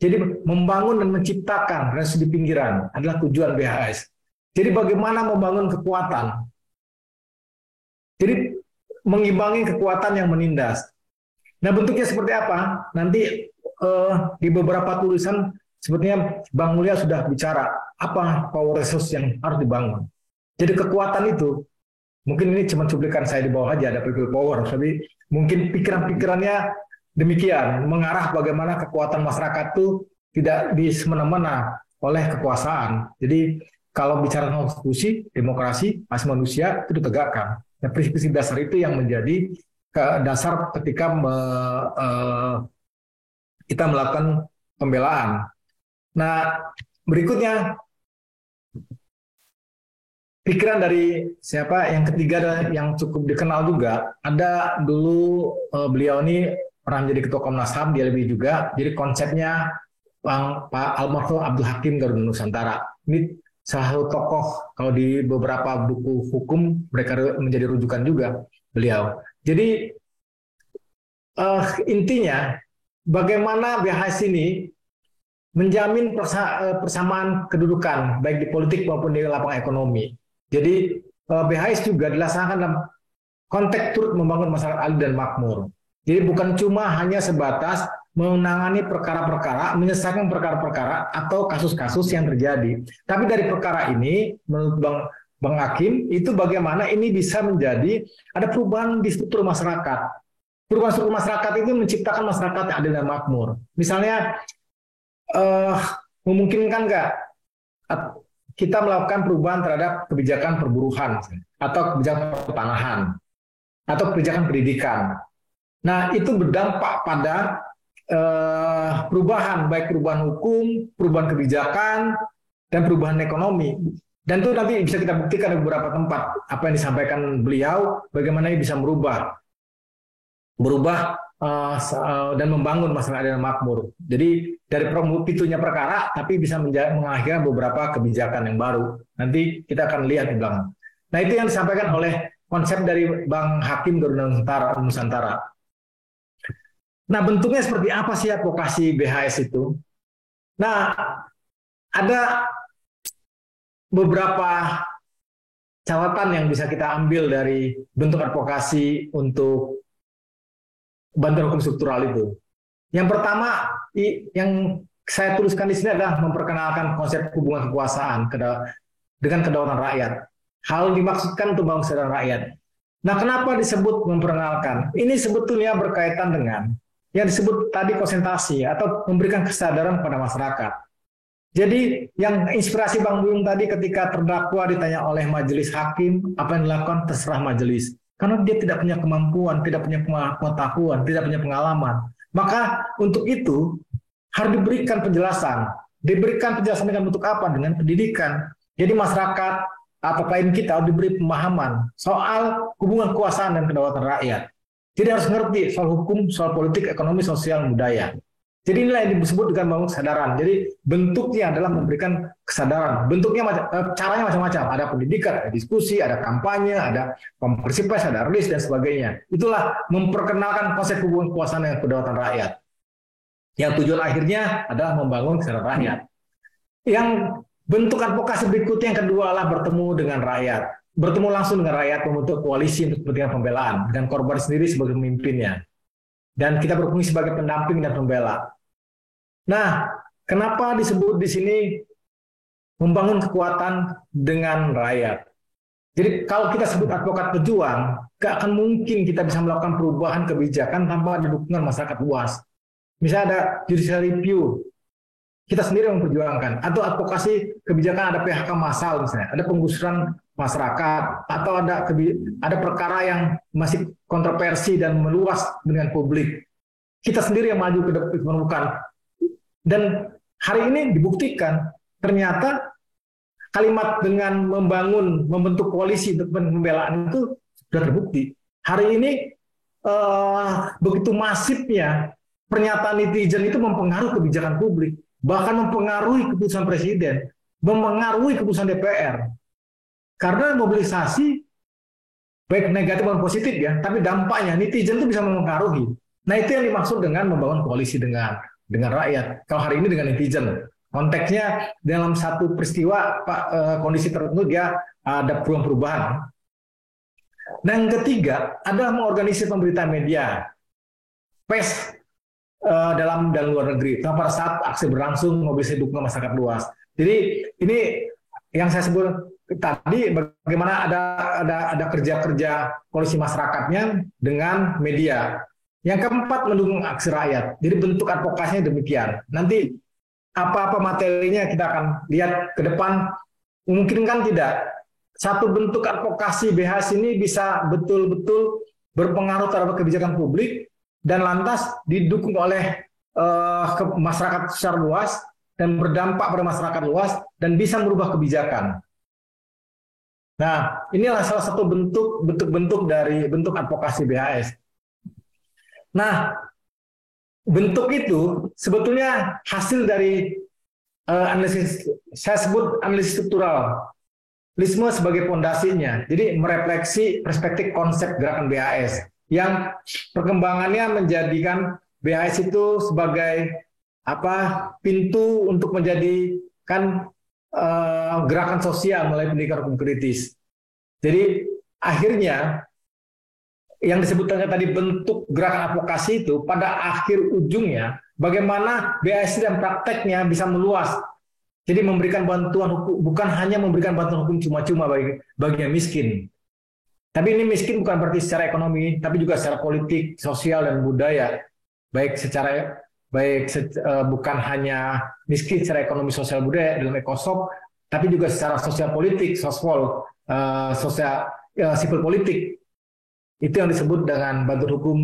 Jadi membangun dan menciptakan resource di pinggiran adalah tujuan BHS. Jadi bagaimana membangun kekuatan? Jadi mengimbangi kekuatan yang menindas. Nah, bentuknya seperti apa? Nanti di beberapa tulisan sepertinya Bang Mulya sudah bicara apa power resource yang harus dibangun. Jadi kekuatan itu, mungkin ini cuma cuplikan saya di bawah aja, ada people power, tapi mungkin pikiran-pikirannya demikian, mengarah bagaimana kekuatan masyarakat itu tidak disemena-mena oleh kekuasaan. Jadi kalau bicara konstitusi, demokrasi, hak asasi manusia itu ditegakkan. Nah, prinsip-prinsip dasar itu yang menjadi dasar ketika kita melakukan pembelaan. Nah, berikutnya pikiran dari siapa yang ketiga yang cukup dikenal juga, ada dulu beliau ini pernah menjadi ketua Komnas HAM, dia lebih juga. Jadi konsepnya Pak Almarhum Abdul Hakim Garuda Nusantara. Ini salah satu tokoh, kalau di beberapa buku hukum mereka menjadi rujukan juga beliau. Jadi intinya bagaimana BHS ini menjamin persamaan kedudukan baik di politik maupun di lapangan ekonomi. Jadi BHS juga dilaksanakan dalam konteks turut membangun masyarakat adil dan makmur. Jadi bukan cuma hanya sebatas menangani perkara-perkara, menyelesaikan perkara-perkara atau kasus-kasus yang terjadi. Tapi dari perkara ini, menurut Bang Hakim, itu bagaimana ini bisa menjadi ada perubahan di struktur masyarakat. Perubahan struktur masyarakat itu menciptakan masyarakat yang adil dan makmur. Misalnya, memungkinkan nggak kita melakukan perubahan terhadap kebijakan perburuhan atau kebijakan pertanahan atau kebijakan pendidikan. Nah, itu berdampak pada perubahan, baik perubahan hukum, perubahan kebijakan, dan perubahan ekonomi. Dan itu nanti bisa kita buktikan di beberapa tempat apa yang disampaikan beliau, bagaimana ini bisa berubah dan membangun masyarakat adil dan makmur. Jadi dari pitunya perkara, tapi bisa mengakhirkan beberapa kebijakan yang baru. Nanti kita akan lihat di belakang. Nah, itu yang disampaikan oleh konsep dari Bang Hakim Garuda Nusantara. Nah, bentuknya seperti apa sih advokasi BHS itu? Nah, ada beberapa catatan yang bisa kita ambil dari bentuk advokasi untuk bantuan hukum struktural itu. Yang pertama, yang saya tuliskan di sini adalah memperkenalkan konsep hubungan kekuasaan dengan kedaulatan rakyat. Hal dimaksudkan untuk membangun kesadaran rakyat. Nah, kenapa disebut memperkenalkan? Ini sebetulnya berkaitan dengan yang disebut tadi konsentrasi atau memberikan kesadaran pada masyarakat. Jadi yang inspirasi Bang Buyung tadi ketika terdakwa ditanya oleh majelis hakim, apa yang dilakukan terserah majelis. Karena dia tidak punya kemampuan, tidak punya pengetahuan, tidak punya pengalaman. Maka untuk itu harus diberikan penjelasan. Diberikan penjelasan dengan bentuk apa? Dengan pendidikan. Jadi masyarakat atau klien kita harus diberi pemahaman soal hubungan kekuasaan dan kedaulatan rakyat. Jadi harus ngerti soal hukum, soal politik, ekonomi, sosial, budaya. Jadi inilah yang disebut dengan bangun kesadaran. Jadi bentuknya adalah memberikan kesadaran. Bentuknya caranya macam-macam. Ada pendidikan, ada diskusi, ada kampanye, ada konversi pers, ada rilis dan sebagainya. Itulah memperkenalkan konsep hubungan kekuasaan dan kedaulatan rakyat. Yang tujuan akhirnya adalah membangun kesadaran rakyat. Yang bentuk advokasi berikutnya yang kedua adalah bertemu dengan rakyat. Bertemu langsung dengan rakyat, membentuk koalisi untuk kepentingan pembelaan dengan korban sendiri sebagai pemimpinnya, dan kita berfungsi sebagai pendamping dan pembela. Nah, kenapa disebut di sini membangun kekuatan dengan rakyat? Jadi kalau kita sebut advokat pejuang, gak akan mungkin kita bisa melakukan perubahan kebijakan tanpa ada dukungan masyarakat luas. Misalnya ada judicial review, kita sendiri memperjuangkan, atau advokasi kebijakan ada PHK massal misalnya, ada penggusuran masyarakat, atau ada perkara yang masih kontroversi dan meluas dengan publik. Kita sendiri yang maju ke depan. Dan hari ini dibuktikan, ternyata kalimat dengan membentuk koalisi untuk pembelaan itu sudah terbukti. Hari ini begitu masifnya pernyataan netizen itu mempengaruhi kebijakan publik, bahkan mempengaruhi keputusan presiden, mempengaruhi keputusan DPR. Karena mobilisasi baik negatif maupun positif ya, tapi dampaknya netizen itu bisa mempengaruhi. Nah, itu yang dimaksud dengan membangun koalisi dengan rakyat. Kalau hari ini dengan netizen, konteksnya dalam satu peristiwa kondisi tertentu dia ada perubahan. Nah, yang ketiga adalah mengorganisasi pemberitaan media, pers dalam dan luar negeri. Nah, pada saat aksi berlangsung mobilisasi dukungan masyarakat luas. Jadi ini yang saya sebut tadi bagaimana ada kerja-kerja koalisi masyarakatnya dengan media. Yang keempat mendukung aksi rakyat. Jadi bentuk advokasinya demikian. Nanti apa-apa materinya kita akan lihat ke depan. Mungkin kan tidak. Satu bentuk advokasi BHS ini bisa betul-betul berpengaruh terhadap kebijakan publik dan lantas didukung oleh masyarakat secara luas dan berdampak pada masyarakat luas dan bisa merubah kebijakan. Nah, inilah salah satu bentuk dari bentuk advokasi BHS. Nah, bentuk itu sebetulnya hasil dari analisis, saya sebut analisis struktural. Lisme sebagai pondasinya. Jadi merefleksi perspektif konsep gerakan BHS yang perkembangannya menjadikan BHS itu sebagai pintu untuk menjadikan gerakan sosial melalui pendidikan hukum kritis. Jadi akhirnya yang disebutkan tadi bentuk gerakan advokasi itu pada akhir ujungnya bagaimana BHS dan prakteknya bisa meluas. Jadi memberikan bantuan hukum, bukan hanya memberikan bantuan hukum cuma-cuma bagi yang miskin. Tapi ini miskin bukan berarti secara ekonomi, tapi juga secara politik, sosial dan budaya. Bukan hanya miskin secara ekonomi, sosial, budaya dalam ekosop, tapi juga secara sosial politik, sipil politik. Itu yang disebut dengan bantuan hukum.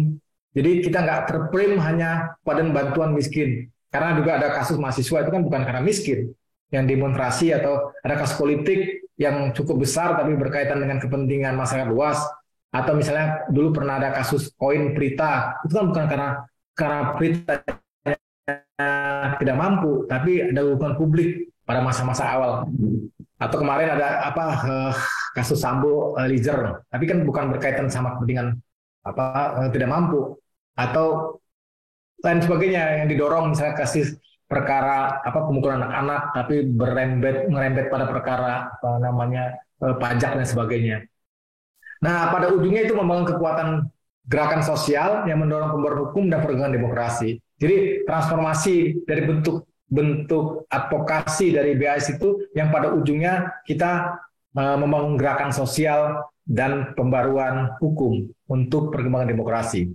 Jadi kita nggak terprim hanya pada bantuan miskin. Karena juga ada kasus mahasiswa itu kan bukan karena miskin yang demonstrasi, atau ada kasus politik yang cukup besar tapi berkaitan dengan kepentingan masyarakat luas. Atau misalnya dulu pernah ada kasus koin Prita, itu kan bukan karena Prita tidak mampu, tapi ada hubungan publik pada masa-masa awal. Atau kemarin ada kasus Sambo Lizer, tapi kan bukan berkaitan sama kepentingan tidak mampu, atau lain sebagainya yang didorong, misalnya kasus perkara pemukulan anak-anak tapi merembet pada perkara pajak dan sebagainya. Nah, pada ujungnya itu membangun kekuatan gerakan sosial yang mendorong pembaruan hukum dan penegakan demokrasi. Jadi transformasi dari bentuk advokasi dari BHS itu yang pada ujungnya kita membangun gerakan sosial dan pembaruan hukum untuk perkembangan demokrasi.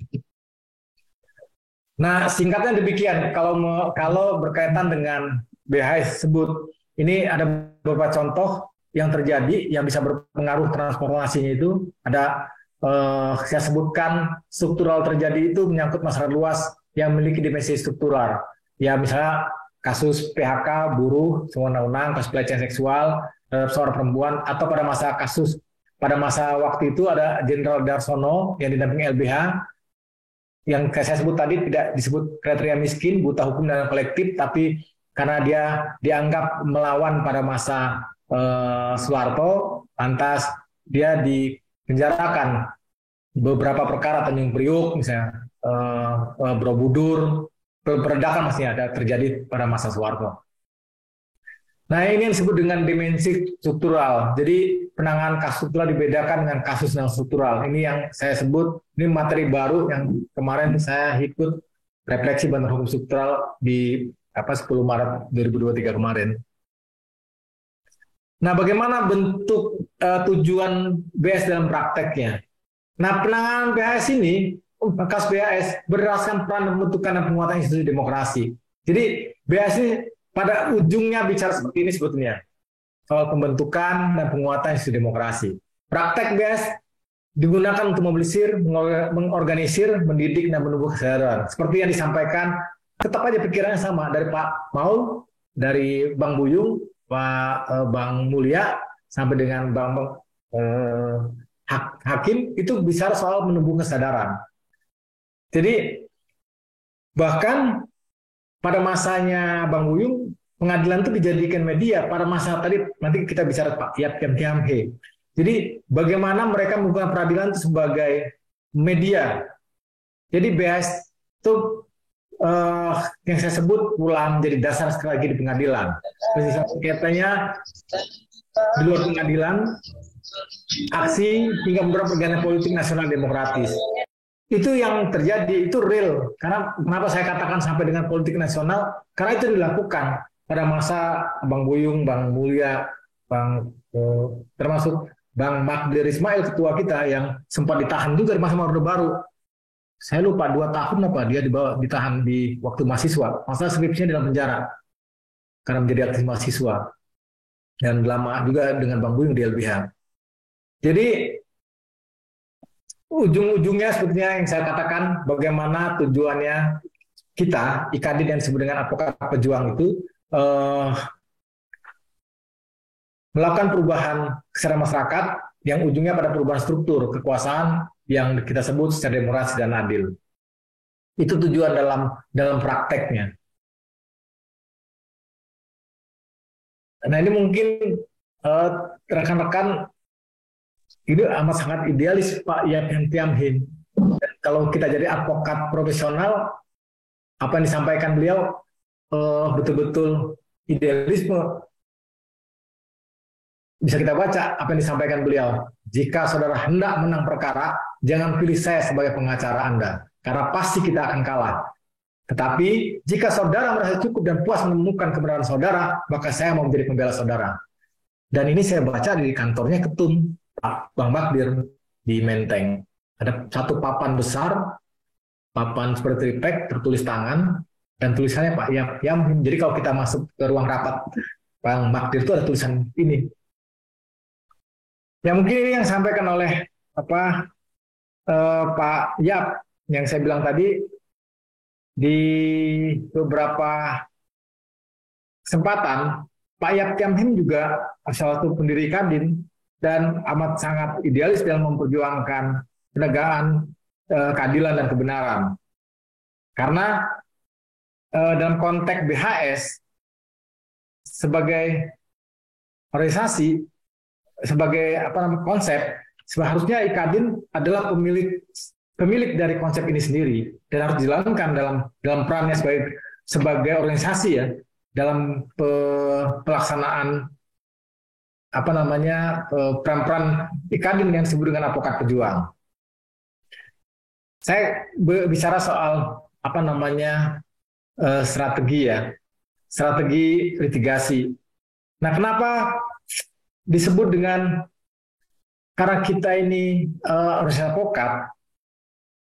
Nah, singkatnya demikian. Kalau berkaitan dengan BHS tersebut, ini ada beberapa contoh yang terjadi yang bisa berpengaruh transformasinya itu. Ada saya sebutkan struktural terjadi itu menyangkut masyarakat luas yang memiliki dimensi struktural. Ya, misalnya kasus PHK buruh, sewenang-wenang, kasus pelecehan seksual terhadap seorang perempuan, atau pada masa waktu itu ada Jenderal Darsono yang didampingi LBH, yang saya sebut tadi tidak disebut kriteria miskin, buta hukum dan kolektif, tapi karena dia dianggap melawan pada masa Soeharto, lantas dia dipenjarakan beberapa perkara, Tanjung Priuk misalnya, Borobudur, peredakan masih ada terjadi pada masa Soeharto. Nah, ini yang disebut dengan dimensi struktural. Jadi penanganan kasus struktural dibedakan dengan kasus yang struktural. Ini yang saya sebut, ini materi baru yang kemarin saya ikut refleksi bantuan hukum struktural di 10 Maret 2023 kemarin. Nah, bagaimana bentuk tujuan BHS dalam prakteknya? Nah, penanganan BHS ini, kasus BHS berdasarkan peran pembentukan dan penguatan institusi demokrasi. Jadi BHS ini pada ujungnya bicara seperti ini sebetulnya, soal pembentukan dan penguatan institusi demokrasi. Praktek BHS digunakan untuk mobilisir, mengorganisir, mendidik, dan menumbuh kesadaran. Seperti yang disampaikan, tetap aja pikirannya sama, dari Pak Maul, dari Bang Buyung, Bang Mulya, sampai dengan Bang Hakim, itu bicara soal menumbuh kesadaran. Jadi bahkan pada masanya Bang Buyung, pengadilan itu dijadikan media. Pada masa tadi, nanti kita bicara Pak Yap Kiam He. Jadi bagaimana mereka menggunakan peradilan itu sebagai media. Jadi BHS itu yang saya sebut pulang menjadi dasar strategi di pengadilan. Katanya di luar pengadilan, aksi hingga beberapa pergerakan politik nasional demokratis. Itu yang terjadi, itu real. Karena kenapa saya katakan sampai dengan politik nasional? Karena itu dilakukan pada masa Bang Buyung, Bang Mulya, termasuk Bang Magdir Ismail, ketua kita, yang sempat ditahan juga di masa Orde Baru. Saya lupa 2 tahun dia ditahan di waktu mahasiswa. Masa skripsinya dalam penjara karena menjadi aktivis mahasiswa. Dan lama juga dengan Bang Buyung di LBH. Jadi ujung-ujungnya sepertinya yang saya katakan, bagaimana tujuannya kita, IKAD yang disebut dengan advokat pejuang itu, melakukan perubahan kesadaran masyarakat yang ujungnya pada perubahan struktur kekuasaan yang kita sebut secara demokrasi dan adil. Itu tujuan dalam prakteknya. Nah ini mungkin rekan-rekan ini amat sangat idealis Pak Yap Thiam Hien. Kalau kita jadi advokat profesional, apa yang disampaikan beliau betul-betul idealisme. Bisa kita baca apa yang disampaikan beliau. Jika saudara hendak menang perkara, jangan pilih saya sebagai pengacara Anda, karena pasti kita akan kalah. Tetapi jika saudara merasa cukup dan puas menemukan kebenaran saudara, maka saya mau menjadi pembela saudara. Dan ini saya baca di kantornya Ketun, Pak Bang Bakdir di Menteng. Ada satu papan besar, papan seperti tripek, tertulis tangan, dan tulisannya Pak Yam. Jadi kalau kita masuk ke ruang rapat Bang Bakdir itu ada tulisan ini. Ya mungkin ini yang disampaikan oleh Pak Yap yang saya bilang tadi di beberapa kesempatan. Pak Yap Thiam Hien juga salah satu pendiri Kadin dan amat sangat idealis dalam memperjuangkan penegakan keadilan dan kebenaran. Karena dalam konteks BHS sebagai organisasi, sebagai konsep, seharusnya Kadin adalah pemilik dari konsep ini sendiri dan harus dijalankan dalam perannya sebagai organisasi ya, dalam pelaksanaan peran-peran Kadin yang disebut dengan advokat pejuang. Saya bicara soal strategi ya, strategi litigasi. Nah, kenapa disebut karena kita ini organisasi advokat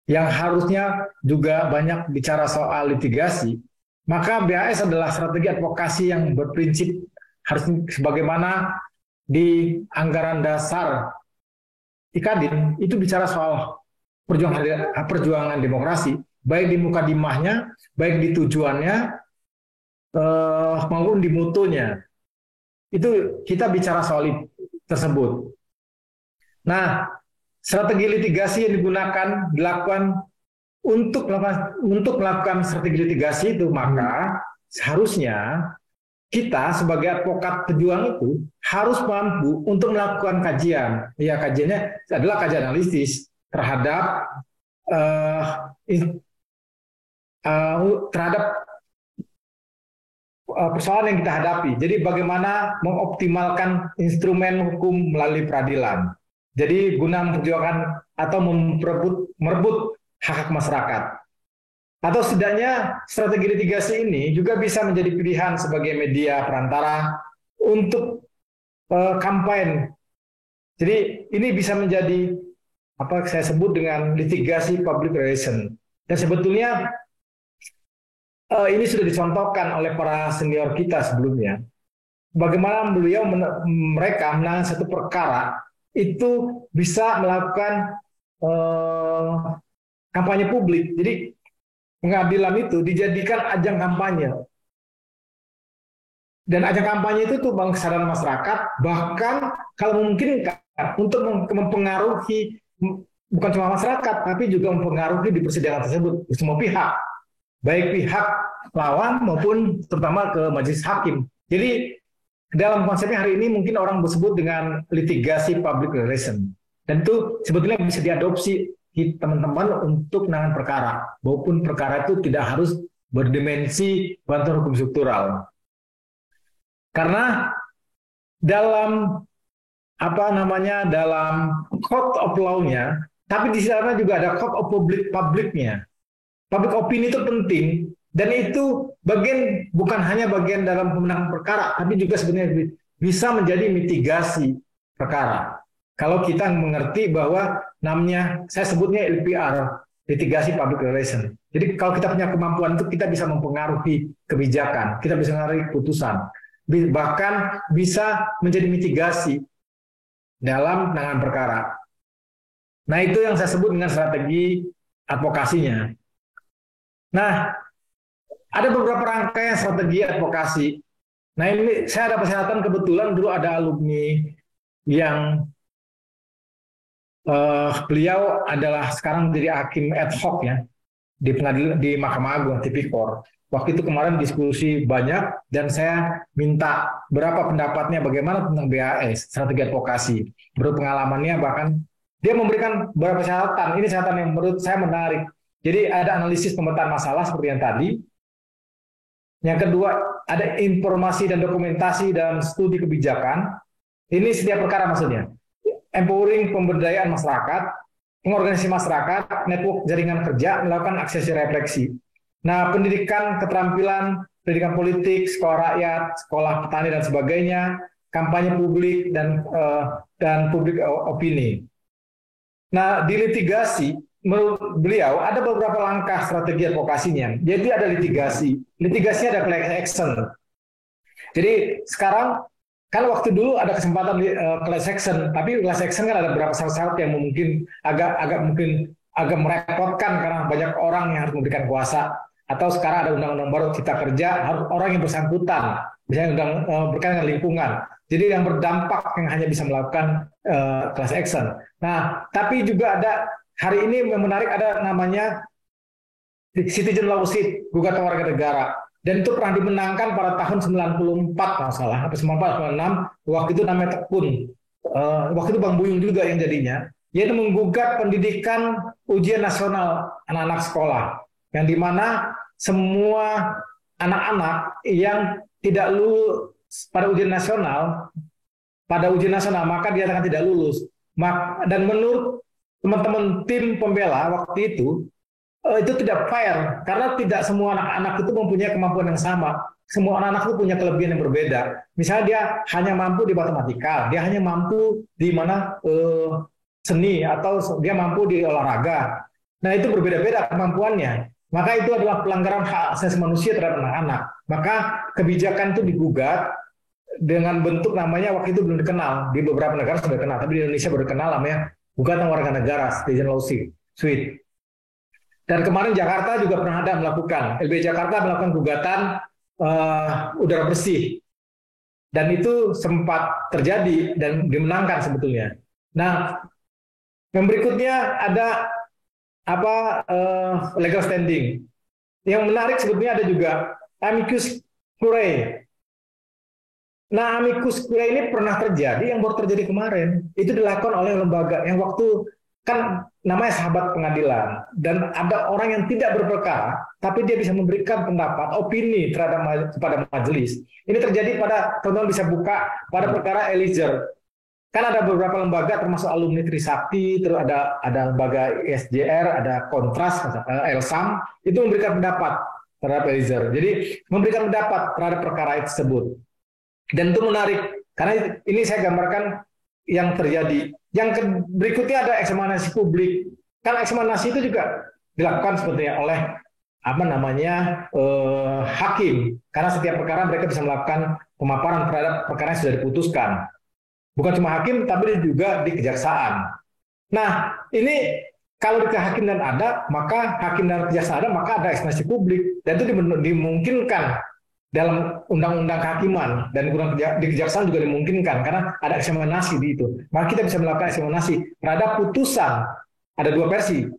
yang harusnya juga banyak bicara soal litigasi, maka BHS adalah strategi advokasi yang berprinsip harus sebagaimana di anggaran dasar Kadin itu bicara soal perjuangan demokrasi, baik di mukadimahnya, baik di tujuannya, maupun di mutunya. Itu kita bicara soal tersebut. Nah, strategi litigasi yang dilakukan untuk melakukan strategi litigasi itu, maka seharusnya kita sebagai advokat pejuang itu harus mampu untuk melakukan kajian. Ya, kajiannya adalah kajian analisis terhadap persoalan yang kita hadapi. Jadi bagaimana mengoptimalkan instrumen hukum melalui peradilan. Jadi guna memperjuangkan atau merebut hak-hak masyarakat. Atau setidaknya strategi litigasi ini juga bisa menjadi pilihan sebagai media perantara untuk kampanye. Jadi ini bisa menjadi apa saya sebut dengan litigasi public relation. Dan sebetulnya ini sudah dicontohkan oleh para senior kita sebelumnya. Bagaimana mereka menangani satu perkara itu bisa melakukan kampanye publik. Jadi pengadilan itu dijadikan ajang kampanye. Dan ajang kampanye itu tuh kesadaran masyarakat, bahkan kalau memungkinkan untuk mempengaruhi bukan cuma masyarakat, tapi juga mempengaruhi di persidangan tersebut semua pihak, baik pihak lawan maupun terutama ke majelis hakim. Jadi dalam konsepnya hari ini mungkin orang disebut dengan litigasi public relation, dan itu sebetulnya bisa diadopsi teman-teman untuk menangani perkara, maupun perkara itu tidak harus berdimensi bantuan hukum struktural. Karena dalam dalam code of law-nya, tapi di sana juga ada code of public-nya. Public opinion itu penting, dan itu bukan hanya bagian dalam pemenangan perkara, tapi juga sebenarnya bisa menjadi mitigasi perkara. Kalau kita mengerti bahwa namanya, saya sebutnya LPR, litigasi public relation. Jadi kalau kita punya kemampuan itu, kita bisa mempengaruhi kebijakan, kita bisa mempengaruhi putusan, bahkan bisa menjadi mitigasi dalam penanganan perkara. Nah, itu yang saya sebut dengan strategi advokasinya. Nah, ada beberapa rangkaian strategi advokasi. Nah, ini saya ada persyaratan, kebetulan dulu ada alumni yang beliau adalah sekarang menjadi hakim ad hoc ya. di pengadilan di Mahkamah Agung Tipikor. Waktu itu kemarin diskusi banyak dan saya minta berapa pendapatnya bagaimana tentang BAS, strategi advokasi. Menurut pengalamannya bahkan dia memberikan beberapa catatan. Ini catatan yang menurut saya menarik. Jadi ada analisis pemetaan masalah seperti yang tadi. Yang kedua, ada informasi dan dokumentasi dan studi kebijakan. Ini setiap perkara maksudnya. Empowering pemberdayaan masyarakat, pengorganisasi masyarakat, network jaringan kerja, melakukan aksesi refleksi. Nah, pendidikan, keterampilan, pendidikan politik, sekolah rakyat, sekolah petani dan sebagainya, kampanye publik dan publik opini. Nah, di litigasi, menurut beliau ada beberapa langkah strategi advokasinya. Jadi ada litigasi. Litigasinya ada class action. Jadi sekarang kan waktu dulu ada kesempatan class action, tapi class action kan ada beberapa syarat yang mungkin agak merepotkan karena banyak orang yang harus memberikan kuasa. Atau sekarang ada undang-undang baru Cipta Kerja, harus orang yang bersangkutan, misalnya berkaitan dengan lingkungan. Jadi yang berdampak yang hanya bisa melakukan class action. Nah, tapi juga ada hari ini yang menarik ada namanya citizen lawsuit, gugatan warga negara. Dan itu pernah dimenangkan pada tahun 94 kalau salah, atau 94, 96, waktu itu namanya Tekun. Waktu itu Bang Buyung juga yang jadinya, yaitu menggugat pendidikan ujian nasional anak-anak sekolah. Yang dimana semua anak-anak yang tidak lulus pada ujian nasional, maka dia akan tidak lulus. Dan menurut teman-teman tim pembela waktu itu tidak fair, karena tidak semua anak-anak itu mempunyai kemampuan yang sama. Semua anak-anak itu punya kelebihan yang berbeda. Misalnya dia hanya mampu di matematika, dia hanya mampu di mana seni, atau dia mampu di olahraga. Nah, itu berbeda-beda kemampuannya. Maka itu adalah pelanggaran hak asasi manusia terhadap anak-anak. Maka kebijakan itu digugat dengan bentuk namanya waktu itu belum dikenal. Di beberapa negara sudah dikenal, tapi di Indonesia baru dikenal namanya gugatan warga negara, citizen lawsuit. Dan kemarin Jakarta juga pernah ada melakukan, LBH Jakarta melakukan gugatan udara bersih. Dan itu sempat terjadi dan dimenangkan sebetulnya. Nah, yang berikutnya ada legal standing. Yang menarik sebetulnya ada juga amicus curiae. Nah, amicus curiae ini pernah terjadi, yang baru terjadi kemarin. Itu dilakukan oleh lembaga yang waktu kan namanya sahabat pengadilan, dan ada orang yang tidak berperkara, tapi dia bisa memberikan pendapat, opini kepada majelis. Ini terjadi pada, teman-teman bisa buka pada perkara Eliezer. Kan ada beberapa lembaga termasuk alumni Trisakti, terus ada lembaga ISJR, ada Kontras, Elsam, itu memberikan pendapat terhadap Eliezer. Jadi memberikan pendapat terhadap perkara tersebut. Dan itu menarik, karena ini saya gambarkan yang terjadi. Yang berikutnya ada eksaminasi publik. Kan eksaminasi itu juga dilakukan sebetulnya oleh hakim. Karena setiap perkara mereka bisa melakukan pemaparan terhadap perkara yang sudah diputuskan. Bukan cuma hakim, tapi juga di kejaksaan. Nah, ini kalau di hakim dan ada, maka hakim dan kejaksaan ada, maka ada eksaminasi publik. Dan itu dimungkinkan dalam undang-undang kehakiman, dan di kejaksaan juga dimungkinkan, karena ada eksaminasi di itu. Maka kita bisa melakukan eksaminasi terhadap putusan. Ada dua versi,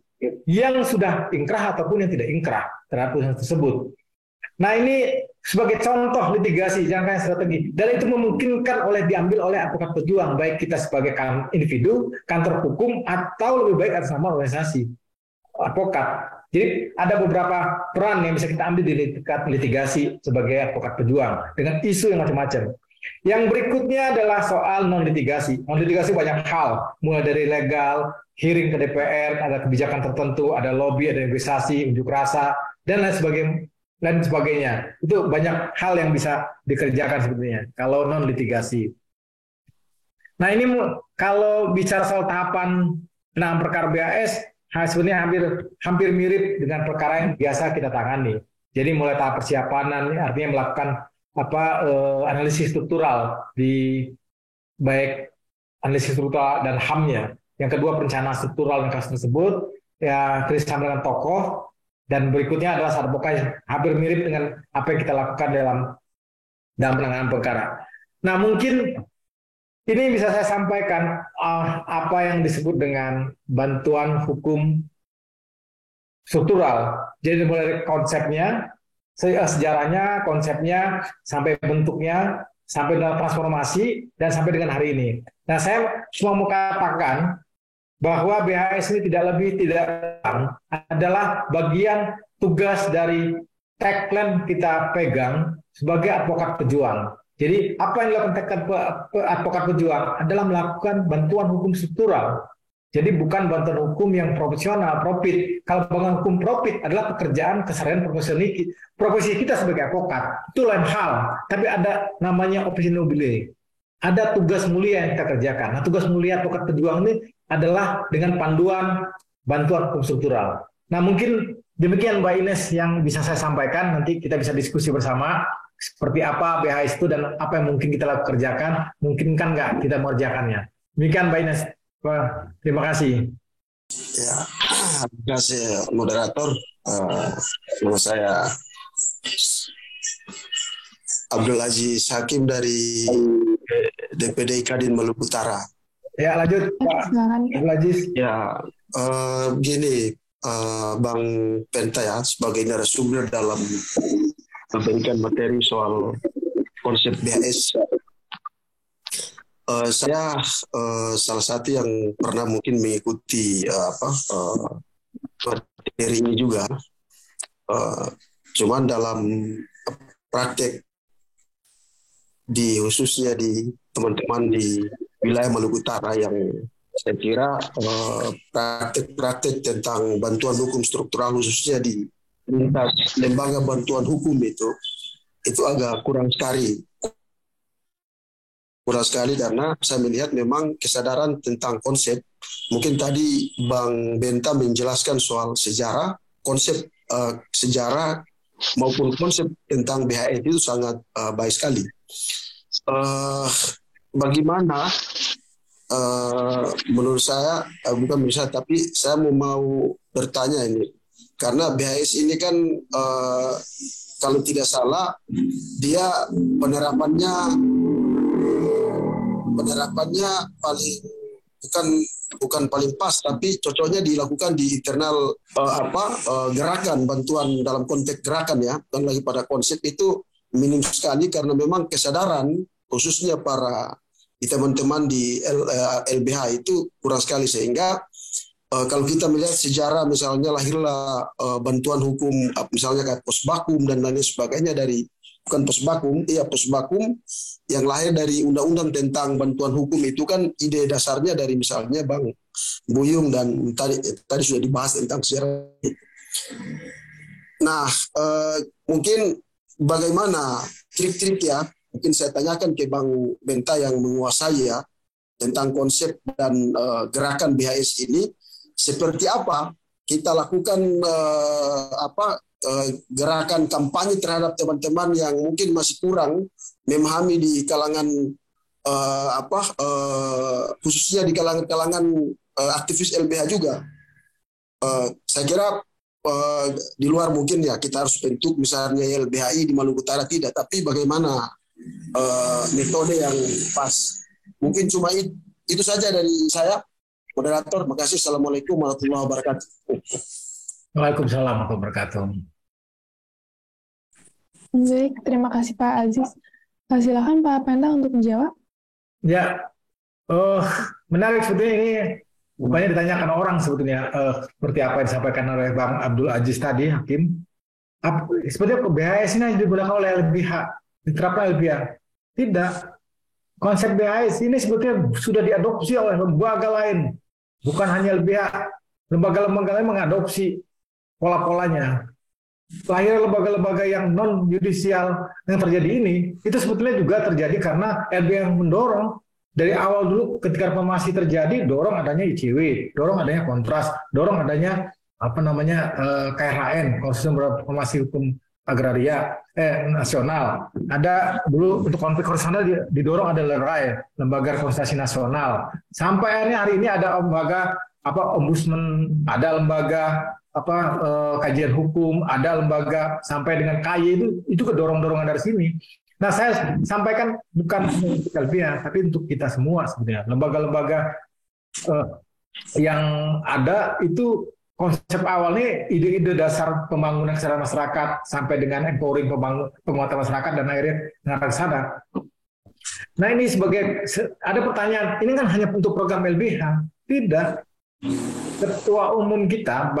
yang sudah ingkrah ataupun yang tidak ingkrah terhadap putusan tersebut. Nah, ini sebagai contoh litigasi jangka strategi, dan itu memungkinkan diambil oleh advokat pejuang, baik kita sebagai individu, kantor hukum, atau lebih baik atas nama organisasi advokat. Jadi ada beberapa peran yang bisa kita ambil di litigasi sebagai advokat pejuang dengan isu yang macam-macam. Yang berikutnya adalah soal non-litigasi. Non-litigasi banyak hal, mulai dari legal, hearing ke DPR, ada kebijakan tertentu, ada lobby, ada negosiasi, unjuk rasa, dan lain sebagainya. Itu banyak hal yang bisa dikerjakan sebetulnya kalau non-litigasi. Nah, ini kalau bicara soal tahapan penanganan perkara BAS, sebenarnya hampir mirip dengan perkara yang biasa kita tangani. Jadi mulai tahap persiapan, artinya melakukan analisis struktural di baik analisis struktural dan HAM-nya. Yang kedua perencanaan struktural yang kasus tersebut, ya kerjasama dengan tokoh, dan berikutnya adalah advokasi, hampir mirip dengan apa yang kita lakukan dalam penanganan perkara. Nah, mungkin ini bisa saya sampaikan apa yang disebut dengan bantuan hukum struktural. Jadi mulai dari konsepnya, sejarahnya, konsepnya, sampai bentuknya, sampai dalam transformasi, dan sampai dengan hari ini. Nah, saya cuma mau katakan bahwa BHS ini tidak lebih tidak kurang adalah bagian tugas dari tagline kita pegang sebagai advokat pejuang. Jadi apa yang dilakukan advokat pejuang adalah melakukan bantuan hukum struktural. Jadi bukan bantuan hukum yang profesional, profit. Kalau bantuan hukum profit adalah pekerjaan keseharian profesi kita sebagai advokat. Itu lain hal. Tapi ada namanya officio nobile. Ada tugas mulia yang kita kerjakan. Nah, tugas mulia advokat pejuang ini adalah dengan panduan bantuan hukum struktural. Nah, mungkin demikian Mbak Ines yang bisa saya sampaikan. Nanti kita bisa diskusi bersama seperti apa BHS itu dan apa yang mungkin kita kerjakan. Mungkin kan nggak kita mengerjakannya. Demikian Mbak Ines. Wah, terima kasih. Ya, terima kasih moderator. Nama saya Abdul Aziz Hakim dari DPD Kadin Maluku Utara. Ya, lanjut Pak Abdul Aziz. Ya, begini Bang Penta ya, sebagai narasumber dalam memberikan materi soal konsep BHS. Saya salah satu yang pernah mungkin mengikuti materi ini juga. Cuman dalam praktek khususnya di teman-teman di wilayah Maluku Utara yang saya kira praktek-praktek tentang bantuan hukum struktural khususnya di lintas lembaga bantuan hukum itu agak kurang sekali karena saya melihat memang kesadaran tentang konsep. Mungkin tadi Bang Benta menjelaskan soal sejarah, konsep sejarah maupun konsep tentang BHS itu sangat baik sekali. Bagaimana menurut saya, bukan menurut saya, tapi saya mau bertanya ini, karena BHS ini kan kalau tidak salah dia penerapannya bukan paling pas, tapi cocoknya dilakukan di internal gerakan bantuan dalam konteks gerakan ya, dan lagi pada konsep itu minim sekali karena memang kesadaran khususnya para teman-teman di LBH itu kurang sekali, sehingga kalau kita melihat sejarah misalnya lahirlah bantuan hukum misalnya kayak Posbakum dan lain sebagainya dari bukan Posbakum yang lahir dari undang-undang tentang bantuan hukum itu kan ide dasarnya dari misalnya Bang Buyung dan tadi sudah dibahas tentang sejarah. Nah, mungkin bagaimana trik-trik ya, mungkin saya tanyakan ke Bang Benta yang menguasai ya tentang konsep dan gerakan BHS ini, seperti apa kita lakukan gerakan kampanye terhadap teman-teman yang mungkin masih kurang memahami di kalangan khususnya di kalangan aktivis LBH juga. Saya kira di luar mungkin ya kita harus bentuk misalnya LBHI di Maluku Utara tidak, tapi bagaimana metode yang pas. Mungkin cuma itu saja dari saya, moderator. Makasih. Assalamualaikum warahmatullahi wabarakatuh. Waalaikumsalam warahmatullahi wabarakatuh. Baik, terima kasih Pak Aziz. Silakan Pak Penta untuk menjawab. Ya, menarik sebetulnya ini. Banyak ditanyakan orang sebetulnya seperti apa yang disampaikan oleh Bang Abdul Aziz tadi, Hakim. Sepertinya BHS ini digunakan oleh LBH, diterapkan LBH. Tidak. Konsep BHS ini sebetulnya sudah diadopsi oleh lembaga lain. Bukan hanya LBH. Lembaga-lembaga lain mengadopsi pola-polanya. Lahir lembaga-lembaga yang non-yudisial yang terjadi ini, itu sebetulnya juga terjadi karena LBH yang mendorong. Dari awal dulu ketika reformasi terjadi, dorong adanya ICW, dorong adanya kontras, dorong adanya KRHN, Konsorsium Reformasi Hukum Agraria Nasional. Ada dulu untuk konflik horizontal didorong ada LERAI, Lembaga Rekonstruksi Nasional. Sampai akhirnya hari ini ada lembaga ombudsman, ada lembaga kajian hukum, ada lembaga sampai dengan KY itu kedorong-dorongan dari sini. Nah, saya sampaikan bukan untuk LBH, tapi untuk kita semua sebenarnya. Lembaga-lembaga yang ada itu konsep awalnya ide-ide dasar pembangunan kesadaran masyarakat sampai dengan empowering penguatan masyarakat dan akhirnya mengarah ke sana. Nah ini ada pertanyaan, ini kan hanya untuk program LBH? Tidak. Ketua umum kita,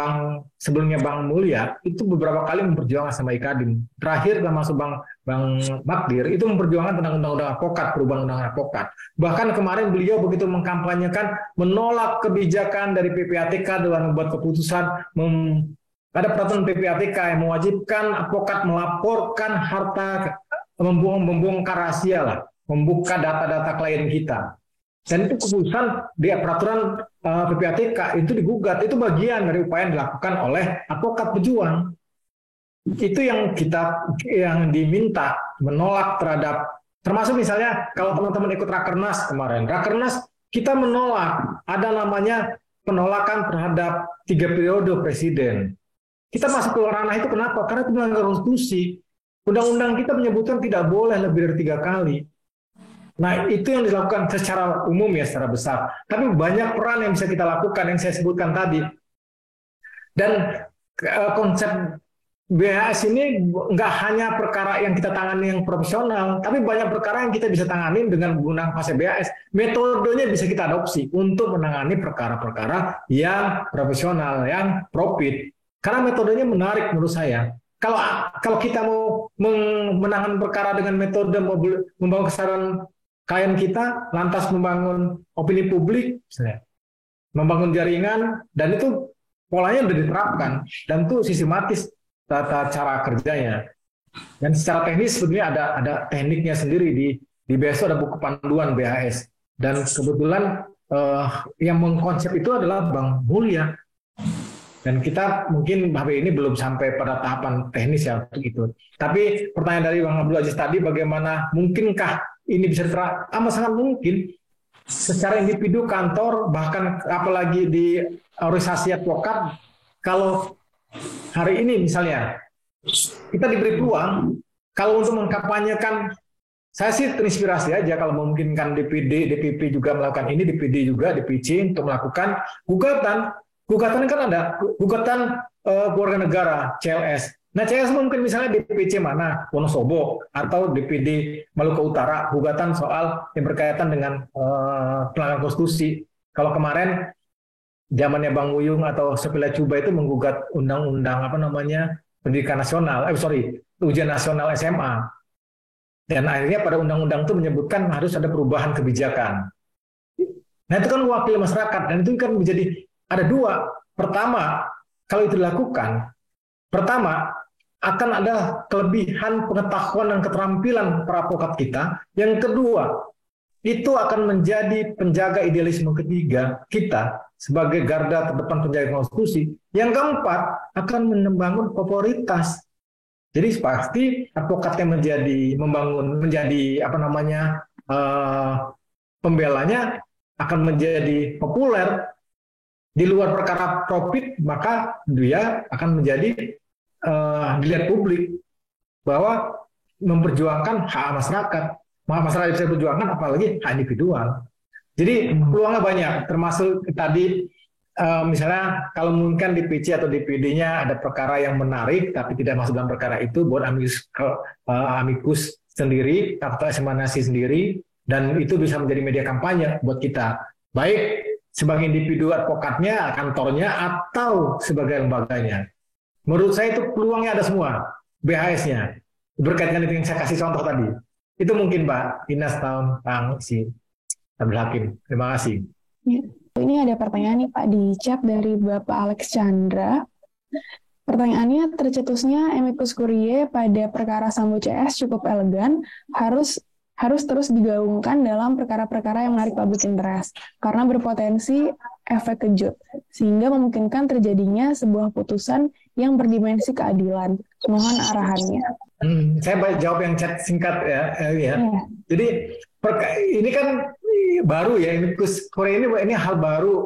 sebelumnya Bang Mulya, itu beberapa kali memperjuangkan sama Kadin. Terakhir termasuk Bang Magdir, itu memperjuangkan tentang undang-undang advokat, perubahan undang-undang advokat. Bahkan kemarin beliau begitu mengkampanyekan, menolak kebijakan dari PPATK dalam membuat keputusan, ada peraturan PPATK yang mewajibkan advokat melaporkan harta, membongkar rahasia lah, membuka data-data klien kita. Dan itu keputusan di peraturan PPATK itu digugat, itu bagian dari upaya yang dilakukan oleh advokat pejuang. Itu yang diminta, menolak terhadap, termasuk misalnya kalau teman-teman ikut Rakernas kemarin, Rakernas kita menolak, ada namanya penolakan terhadap 3 periode presiden. Kita masuk ke ranah itu kenapa? Karena itu melanggar konstitusi. Undang-undang kita menyebutkan tidak boleh lebih dari 3 kali. Nah, itu yang dilakukan secara umum ya, secara besar. Tapi banyak peran yang bisa kita lakukan, yang saya sebutkan tadi. Dan konsep BHS ini nggak hanya perkara yang kita tangani yang profesional, tapi banyak perkara yang kita bisa tangani dengan menggunakan konsep BHS. Metodenya bisa kita adopsi untuk menangani perkara-perkara yang profesional, yang profit. Karena metodenya menarik menurut saya. Kalau kita mau menangani perkara dengan metode membangun kesadaran klien kita, lantas membangun opini publik, misalnya, membangun jaringan, dan itu polanya sudah diterapkan, dan itu sistematis tata cara kerjanya. Dan secara teknis sebenarnya ada tekniknya sendiri, di BSO ada buku panduan BHS, dan kebetulan yang mengkonsep itu adalah Bang Mulya. Dan kita mungkin hari ini belum sampai pada tahapan teknis ya untuk itu. Tapi pertanyaan dari Bang Abdul Aziz tadi, bagaimana mungkinkah ini bisa amat sangat mungkin secara individu, kantor, bahkan apalagi di organisasi advokat. Kalau hari ini misalnya kita diberi peluang, kalau untuk mengkampanyekan, saya sih terinspirasi aja kalau memungkinkan DPD, DPP juga melakukan ini, DPD juga, DPC untuk melakukan gugatan. Gugatan kan ada, gugatan keluarga negara, CLS. Nah, CLS mungkin misalnya DPC mana, Wonosobo, atau DPD Maluku Utara, gugatan soal yang berkaitan dengan pelanggaran konstitusi. Kalau kemarin, zamannya Bang Wuyung atau Sepila Cuba itu menggugat undang-undang pendidikan nasional, ujian nasional SMA. Dan akhirnya pada undang-undang itu menyebutkan harus ada perubahan kebijakan. Nah, itu kan wakil masyarakat, dan itu kan menjadi ada 2. Pertama, kalau itu dilakukan, pertama akan ada kelebihan pengetahuan dan keterampilan para advokat kita. Yang kedua, itu akan menjadi penjaga idealisme ketiga kita sebagai garda terdepan penjaga konstitusi. Yang keempat, akan membangun popularitas. Jadi pasti advokat yang menjadi pembelanya akan menjadi populer. Di luar perkara profit, maka dia akan menjadi dilihat publik bahwa memperjuangkan hak masyarakat. Masyarakat bisa perjuangkan, apalagi hak individual. Jadi peluangnya banyak, termasuk tadi misalnya kalau mungkin di PC atau DPD-nya ada perkara yang menarik, tapi tidak masuk dalam perkara itu, buat amikus sendiri atau eksaminasi sendiri, dan itu bisa menjadi media kampanye buat kita. Baik sebagai individu advokatnya, kantornya, atau sebagai lembaganya. Menurut saya itu peluangnya ada semua, BHS-nya. Berkaitan dengan yang saya kasih contoh tadi. Itu mungkin Pak Inas tahun Bang Abdul Hakim. Terima kasih. Ya. Ini ada pertanyaan nih Pak di chat dari Bapak Alex Chandra. Pertanyaannya, tercetusnya amicus curiae pada perkara Sambo CS cukup elegan, harus terus digaungkan dalam perkara-perkara yang menarik public interest karena berpotensi efek kejut sehingga memungkinkan terjadinya sebuah putusan yang berdimensi keadilan. Mohon arahannya. Saya jawab yang chat singkat ya. Jadi ini kan baru ya, amicus curiae ini hal baru.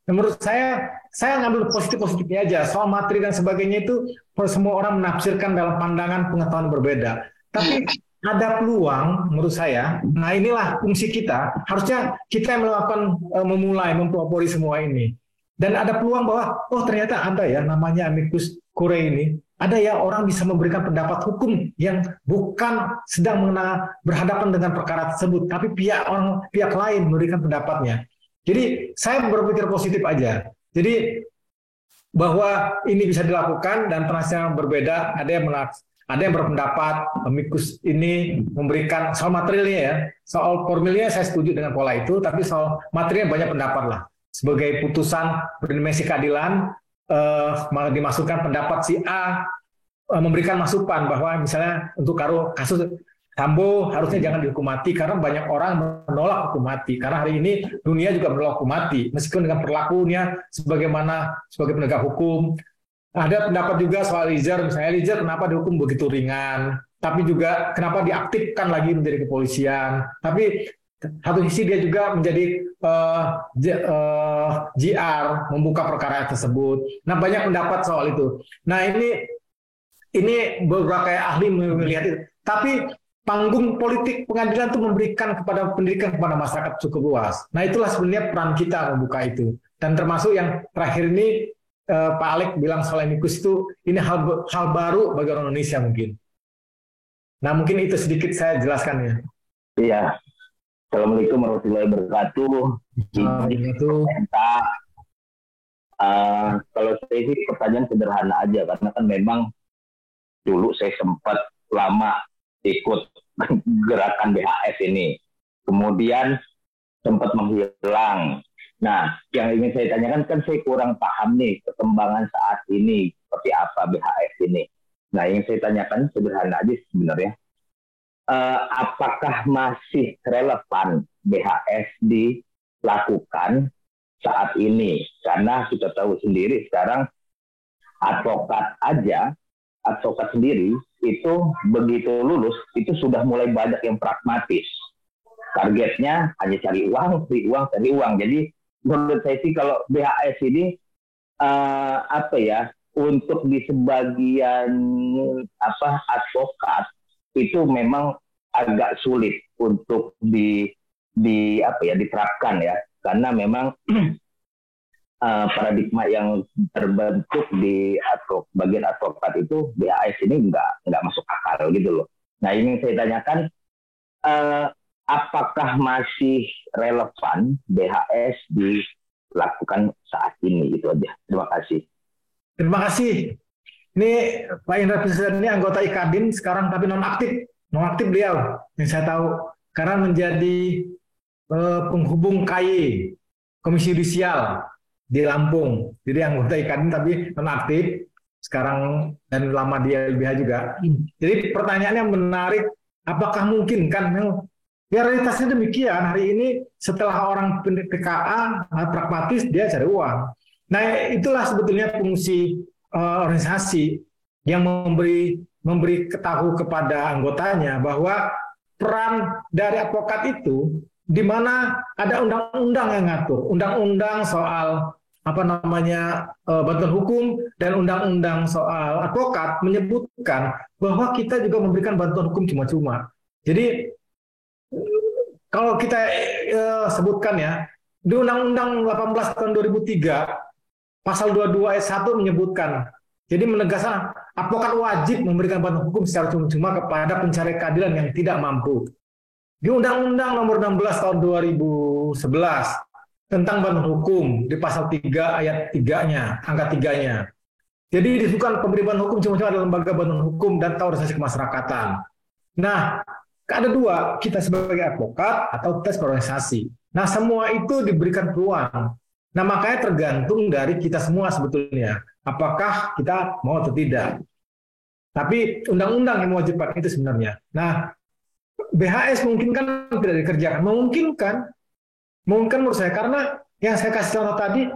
Menurut saya ngambil positif-positifnya aja. Soal materi dan sebagainya itu semua orang menafsirkan dalam pandangan pengetahuan berbeda. Tapi ada peluang menurut saya. Nah inilah fungsi kita. Harusnya kita yang melakukan memulai mempelopori semua ini. Dan ada peluang bahwa, ternyata ada ya namanya amicus curiae ini, ada ya orang bisa memberikan pendapat hukum yang bukan sedang berhadapan dengan perkara tersebut, tapi pihak lain memberikan pendapatnya. Jadi saya berpikir positif aja. Jadi bahwa ini bisa dilakukan dan penasihat berbeda, ada yang berpendapat amicus ini memberikan soal materialnya ya, soal formilnya saya setuju dengan pola itu, tapi soal materialnya banyak pendapat lah. Sebagai putusan berdimensi keadilan, malah dimasukkan pendapat si A memberikan masukan bahwa misalnya untuk kasus Sambo harusnya jangan dihukum mati karena banyak orang menolak hukum mati. Karena hari ini dunia juga menolak hukum mati, meskipun dengan perlakunya sebagai penegak hukum. Ada pendapat juga soal Eliezer, misalnya Eliezer kenapa dihukum begitu ringan, tapi juga kenapa diaktifkan lagi menjadi kepolisian. Tapi satu sisi dia juga menjadi GR, membuka perkara tersebut. Nah banyak pendapat soal itu. Nah ini beberapa ahli melihat itu. Tapi panggung politik pengadilan itu memberikan pendidikan kepada masyarakat cukup luas. Nah itulah sebenarnya peran kita membuka itu. Dan termasuk yang terakhir ini Pak Alek bilang soal amicus itu ini hal baru bagi orang Indonesia mungkin. Nah mungkin itu sedikit saya jelaskan ya. Iya. Assalamualaikum warahmatullahi wabarakatuh. Kalau saya sih pertanyaan sederhana aja karena kan memang dulu saya sempat lama ikut gerakan BHS ini, kemudian sempat menghilang. Nah, yang ingin saya tanyakan kan saya kurang paham nih perkembangan saat ini seperti apa BHS ini. Nah, yang saya tanyakan sederhana aja sebenarnya, apakah masih relevan BHS dilakukan saat ini? Karena kita tahu sendiri sekarang advokat sendiri itu begitu lulus itu sudah mulai banyak yang pragmatis. Targetnya hanya cari uang. Jadi menurut saya sih kalau BHS ini untuk di sebagian advokat itu memang agak sulit untuk diterapkan ya, karena memang paradigma yang terbentuk di bagian advokat itu BHS ini nggak masuk akal gitu loh. Nah ini saya tanyakan, apakah masih relevan BHS dilakukan saat ini? Itu aja. Terima kasih. Terima kasih. Ini Pak Indra Presiden ini anggota IKADIN sekarang tapi nonaktif beliau yang saya tahu karena menjadi penghubung KY Komisi Yudisial di Lampung. Jadi anggota IKADIN tapi nonaktif sekarang dan lama di LBH juga. Jadi pertanyaannya menarik, apakah mungkin kan? Ya realitasnya demikian. Hari ini setelah orang PKA pragmatis dia cari uang. Nah itulah sebetulnya fungsi organisasi yang memberi ketahu kepada anggotanya bahwa peran dari advokat itu di mana ada undang-undang yang ngatur, undang-undang soal bantuan hukum dan undang-undang soal advokat menyebutkan bahwa kita juga memberikan bantuan hukum cuma-cuma. Jadi kalau kita sebutkan ya di Undang-Undang 18 tahun 2003 pasal 22 ayat 1 menyebutkan, jadi menegaskan advokat wajib memberikan bantuan hukum secara cuma-cuma kepada pencari keadilan yang tidak mampu. Di Undang-Undang nomor 16 tahun 2011 tentang bantuan hukum di pasal 3 ayat 3-nya, angka 3-nya. Jadi disebutkan pemberian hukum cuma-cuma adalah lembaga bantuan hukum dan organisasi kemasyarakatan. Nah, ada dua, kita sebagai advokat atau kita sebagai organisasi. Nah, semua itu diberikan peluang. Nah, makanya tergantung dari kita semua sebetulnya. Apakah kita mau atau tidak. Tapi undang-undang yang mewajibkan itu sebenarnya. Nah, BHS mungkin kan tidak dikerjakan. Memungkinkan menurut saya, karena yang saya kasih contoh tadi,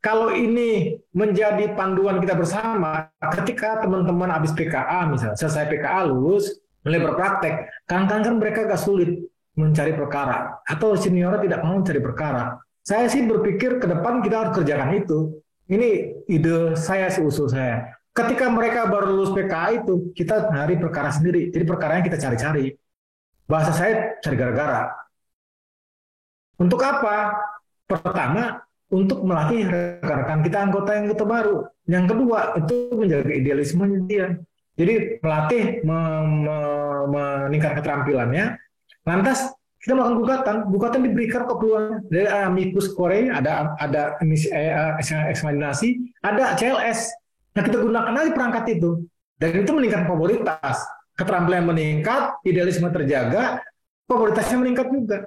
kalau ini menjadi panduan kita bersama, ketika teman-teman habis PKA misalnya, selesai PKA lulus, mulai berpraktek, kadang-kadang kan mereka agak sulit mencari perkara, atau seniornya tidak mau mencari perkara. Saya sih berpikir ke depan kita harus kerjakan itu. Ini ide saya sih, usul saya. Ketika mereka baru lulus PKA itu, kita cari perkara sendiri. Jadi perkaranya kita cari-cari. Bahasa saya cari gara-gara. Untuk apa? Pertama, untuk melatih rekan-rekan kita anggota yang kita baru. Yang kedua itu menjaga idealismenya dia. Jadi melatih meningkatkan keterampilannya. Lantas kita melakukan gugatan diberikan keperluan dari amicus curiae, ada eksaminasi, ada CLS. Nah kita gunakan aja perangkat itu, dan itu meningkatkan popularitas, keterampilan meningkat, idealisme terjaga, popularitasnya meningkat juga.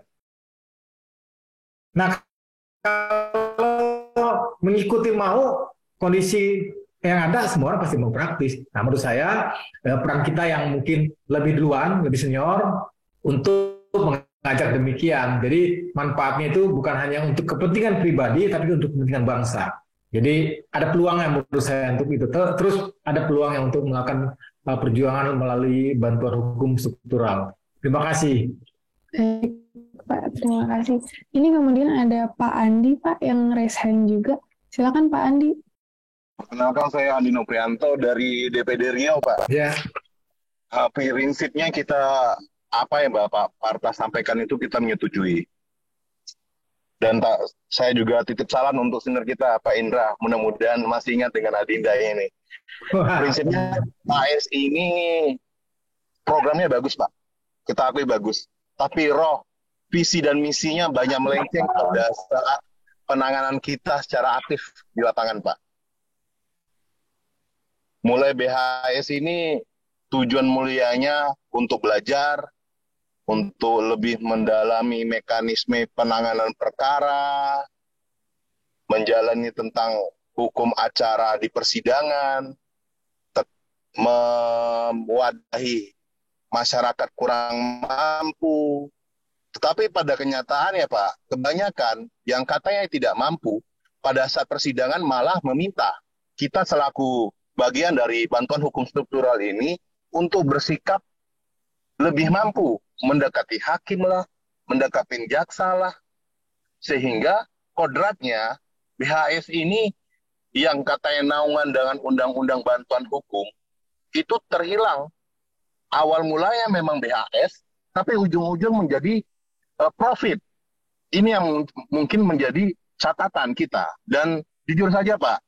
Nah kalau mengikuti mau kondisi yang ada, semua orang pasti mau praktis. Nah menurut saya peran kita yang mungkin lebih duluan, lebih senior untuk mengajak demikian. Jadi manfaatnya itu bukan hanya untuk kepentingan pribadi, tapi untuk kepentingan bangsa. Jadi ada peluang yang menurut saya untuk itu. Terus ada peluang yang untuk melakukan perjuangan melalui bantuan hukum struktural. Terima kasih. Baik, Pak. Terima kasih. Ini kemudian ada Pak Andi, Pak, yang raise hand juga. Silakan Pak Andi. Perkenalkan, saya Andi Noprianto dari DPD Riau, Pak. Ya. Prinsipnya kita apa yang Bapak Parta sampaikan itu kita menyetujui. Dan saya juga titip salam untuk senior kita, Pak Indra. Mudah-mudahan masih ingat dengan Adinda ini. Prinsipnya AS ini programnya bagus, Pak. Kita akui bagus. Tapi roh, visi dan misinya banyak melenceng pada saat penanganan kita secara aktif di lapangan, Pak. Mulai BHS ini tujuan mulianya untuk belajar, untuk lebih mendalami mekanisme penanganan perkara, menjalani tentang hukum acara di persidangan, mewadahi masyarakat kurang mampu. Tetapi pada kenyataannya, Pak, kebanyakan yang katanya tidak mampu, pada saat persidangan malah meminta kita selaku bagian dari bantuan hukum struktural ini untuk bersikap lebih mampu mendekati hakim lah, mendekati jaksa lah, sehingga kodratnya BHS ini yang katanya naungan dengan undang-undang bantuan hukum itu terhilang. Awal mulanya memang BHS, tapi ujung-ujung menjadi profit. Ini yang mungkin menjadi catatan kita. Dan jujur saja Pak,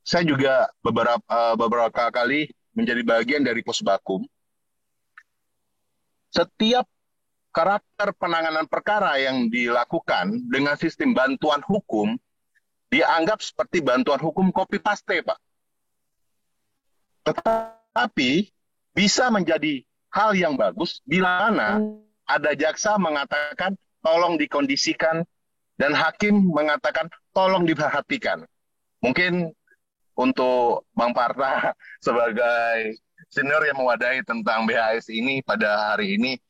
saya juga beberapa kali menjadi bagian dari Posbakum. Setiap karakter penanganan perkara yang dilakukan dengan sistem bantuan hukum dianggap seperti bantuan hukum copy paste, Pak. Tetapi bisa menjadi hal yang bagus bila mana ada jaksa mengatakan tolong dikondisikan dan hakim mengatakan tolong diperhatikan. Mungkin untuk Bang Parta sebagai senior yang mewadahi tentang BHS ini pada hari ini,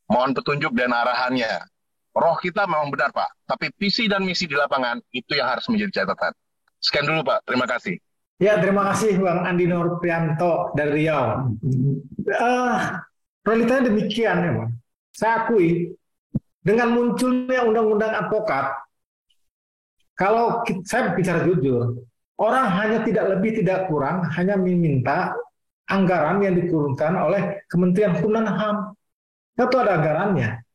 mohon petunjuk dan arahannya. Roh kita memang benar, Pak. Tapi visi dan misi di lapangan, itu yang harus menjadi catatan. Sekian dulu, Pak. Terima kasih. Ya, terima kasih Bang Andi Noprianto dari Riau. Realitanya demikian ya, Bang. Saya akui, dengan munculnya undang-undang advokat, kalau saya bicara jujur, orang hanya tidak lebih tidak kurang, hanya meminta anggaran yang dikurungkan oleh Kementerian Hukum dan HAM. Itu ada anggarannya.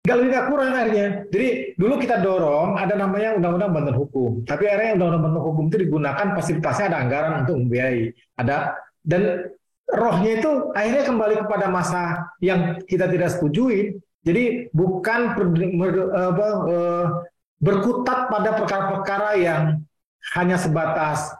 Nggak lebih nggak kurang akhirnya. Jadi dulu kita dorong ada namanya undang-undang bantuan hukum. Tapi akhirnya undang-undang bantuan hukum itu digunakan fasilitasnya ada anggaran untuk membiayai. Dan rohnya itu akhirnya kembali kepada masa yang kita tidak setujui. Jadi bukan berkutat pada perkara-perkara yang hanya sebatas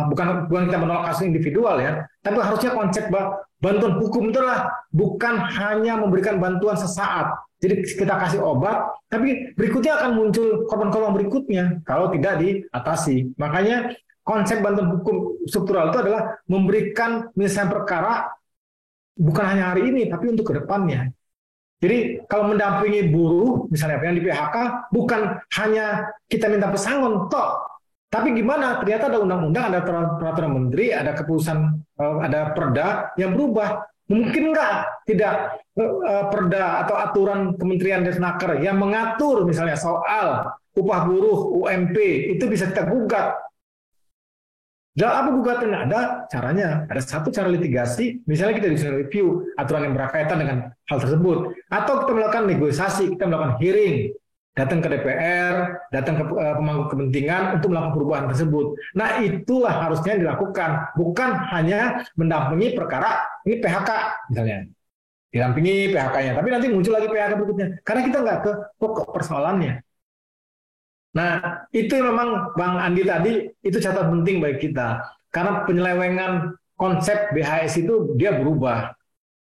bukan kita menolak kasus individual ya, tapi harusnya konsep bantuan hukum itu adalah bukan hanya memberikan bantuan sesaat. Jadi kita kasih obat, tapi berikutnya akan muncul korban-korban berikutnya kalau tidak diatasi. Makanya konsep bantuan hukum struktural itu adalah memberikan penyelesaian perkara bukan hanya hari ini, tapi untuk kedepannya. Jadi kalau mendampingi buruh, misalnya yang di PHK, bukan hanya kita minta pesangon, tapi gimana? Ternyata ada undang-undang, ada peraturan menteri, ada keputusan, ada perda yang berubah. Mungkin tidak perda atau aturan Kementerian Desnaker yang mengatur misalnya soal upah buruh, UMP, itu bisa kita gugat. Dalam apa gugatannya? Ada caranya. Ada satu cara litigasi, misalnya kita bisa review aturan yang berkaitan dengan hal tersebut. Atau kita melakukan negosiasi, kita melakukan hearing. datang ke DPR, datang ke pemangku kepentingan untuk melakukan perubahan tersebut. Nah, itulah harusnya dilakukan, bukan hanya mendampingi perkara ini PHK misalnya, didampingi PHK-nya, tapi nanti muncul lagi PHK berikutnya, karena kita nggak ke pokok persoalannya. Nah, itu memang Bang Andi tadi, itu catatan penting bagi kita, karena penyelewengan konsep BHS itu dia berubah.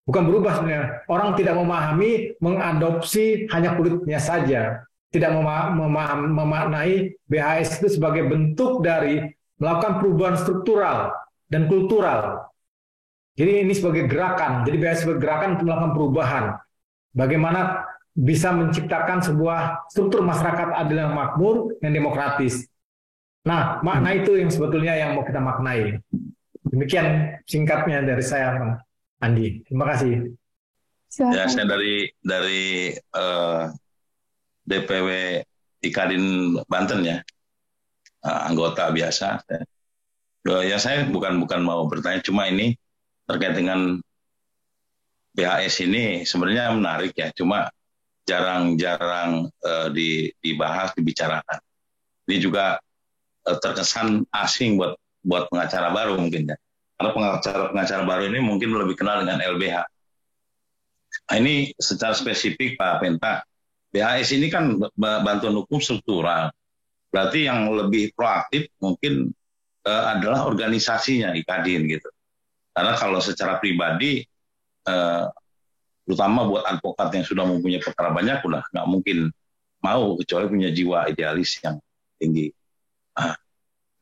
Bukan berubah sebenarnya, orang tidak memahami, mengadopsi hanya kulitnya saja. Tidak memaknai BHS itu sebagai bentuk dari melakukan perubahan struktural dan kultural. Jadi ini sebagai gerakan, jadi BHS sebagai gerakan untuk melakukan perubahan. Bagaimana bisa menciptakan sebuah struktur masyarakat adil dan makmur yang demokratis. Nah, makna itu yang sebetulnya yang mau kita maknai. Demikian singkatnya dari saya, Bang Andi. Terima kasih. Ya, saya dari DPW Kadin Banten ya, anggota biasa. Ya saya bukan mau bertanya, cuma ini terkait dengan BHS ini sebenarnya menarik ya, cuma jarang-jarang dibahas, dibicarakan. Ini juga terkesan asing buat pengacara baru mungkin ya, karena pengacara baru ini mungkin lebih kenal dengan LBH. Nah, ini secara spesifik Pak Penta, BHS ini kan bantuan hukum struktural. Berarti yang lebih proaktif mungkin adalah organisasinya Kadin gitu. Karena kalau secara pribadi, terutama buat advokat yang sudah mempunyai perkara banyak, udah nggak mungkin mau kecuali punya jiwa idealis yang tinggi. Nah,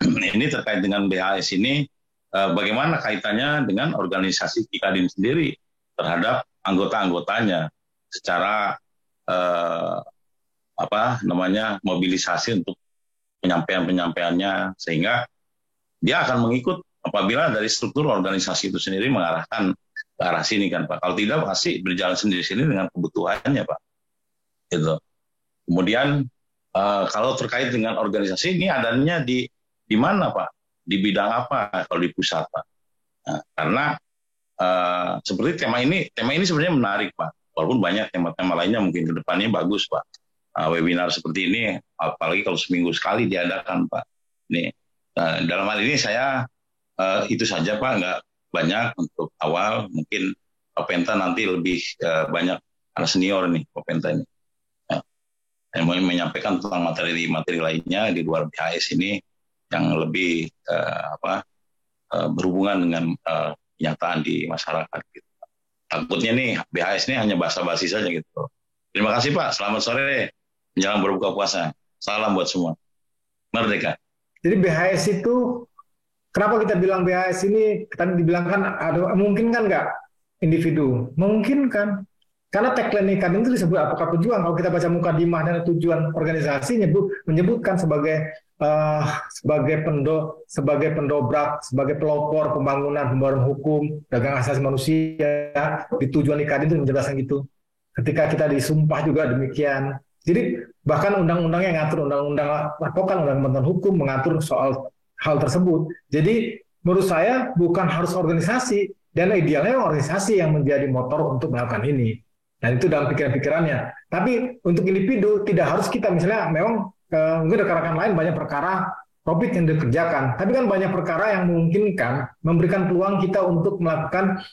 ini terkait dengan BHS ini, bagaimana kaitannya dengan organisasi Kadin sendiri terhadap anggota-anggotanya secara mobilisasi untuk penyampaiannya, sehingga dia akan mengikut apabila dari struktur organisasi itu sendiri mengarahkan ke arah sini kan Pak. Kalau tidak pasti berjalan sendiri-sendiri dengan kebutuhannya Pak. Gitu. Kemudian kalau terkait dengan organisasi ini adanya di mana Pak? Di bidang apa kalau di pusat Pak? Nah, karena seperti tema ini sebenarnya menarik Pak. Walaupun banyak tema-tema lainnya mungkin ke depannya bagus Pak. Webinar seperti ini, apalagi kalau seminggu sekali diadakan Pak. Ini dalam hal ini saya itu saja Pak, nggak banyak untuk awal. Mungkin Pak Penta nanti lebih banyak anak senior nih Pak Penta ini. Yang mau menyampaikan tentang materi-materi lainnya di luar BHS ini yang lebih berhubungan dengan kenyataan di masyarakat. Gitu. Takutnya nih BHS ini hanya basa-basi saja gitu. Terima kasih Pak. Selamat sore menjelang berbuka puasa. Salam buat semua. Merdeka. Jadi BHS itu, kenapa kita bilang BHS ini, tadi dibilang kan, mungkin kan nggak individu? Mungkin kan. Karena tagline Kadin itu disebut advokat pejuang. Kalau kita baca mukadimah dan tujuan organisasi menyebutkan sebagai pendobrak, sebagai pelopor pembangunan hukum, dagang asasi manusia. Di tujuan Kadin itu menjelaskan gitu. Ketika kita disumpah juga demikian. Jadi bahkan undang-undangnya ngatur, undang-undang advokat, undang-undang bantuan hukum mengatur soal hal tersebut. Jadi menurut saya bukan harus organisasi, dan idealnya organisasi yang menjadi motor untuk melakukan ini. Dan itu dalam pikiran-pikirannya. Tapi untuk individu tidak harus kita misalnya memang mungkin rekan-rekan lain banyak perkara topik yang dikerjakan. Tapi kan banyak perkara yang memungkinkan memberikan peluang kita untuk melakukan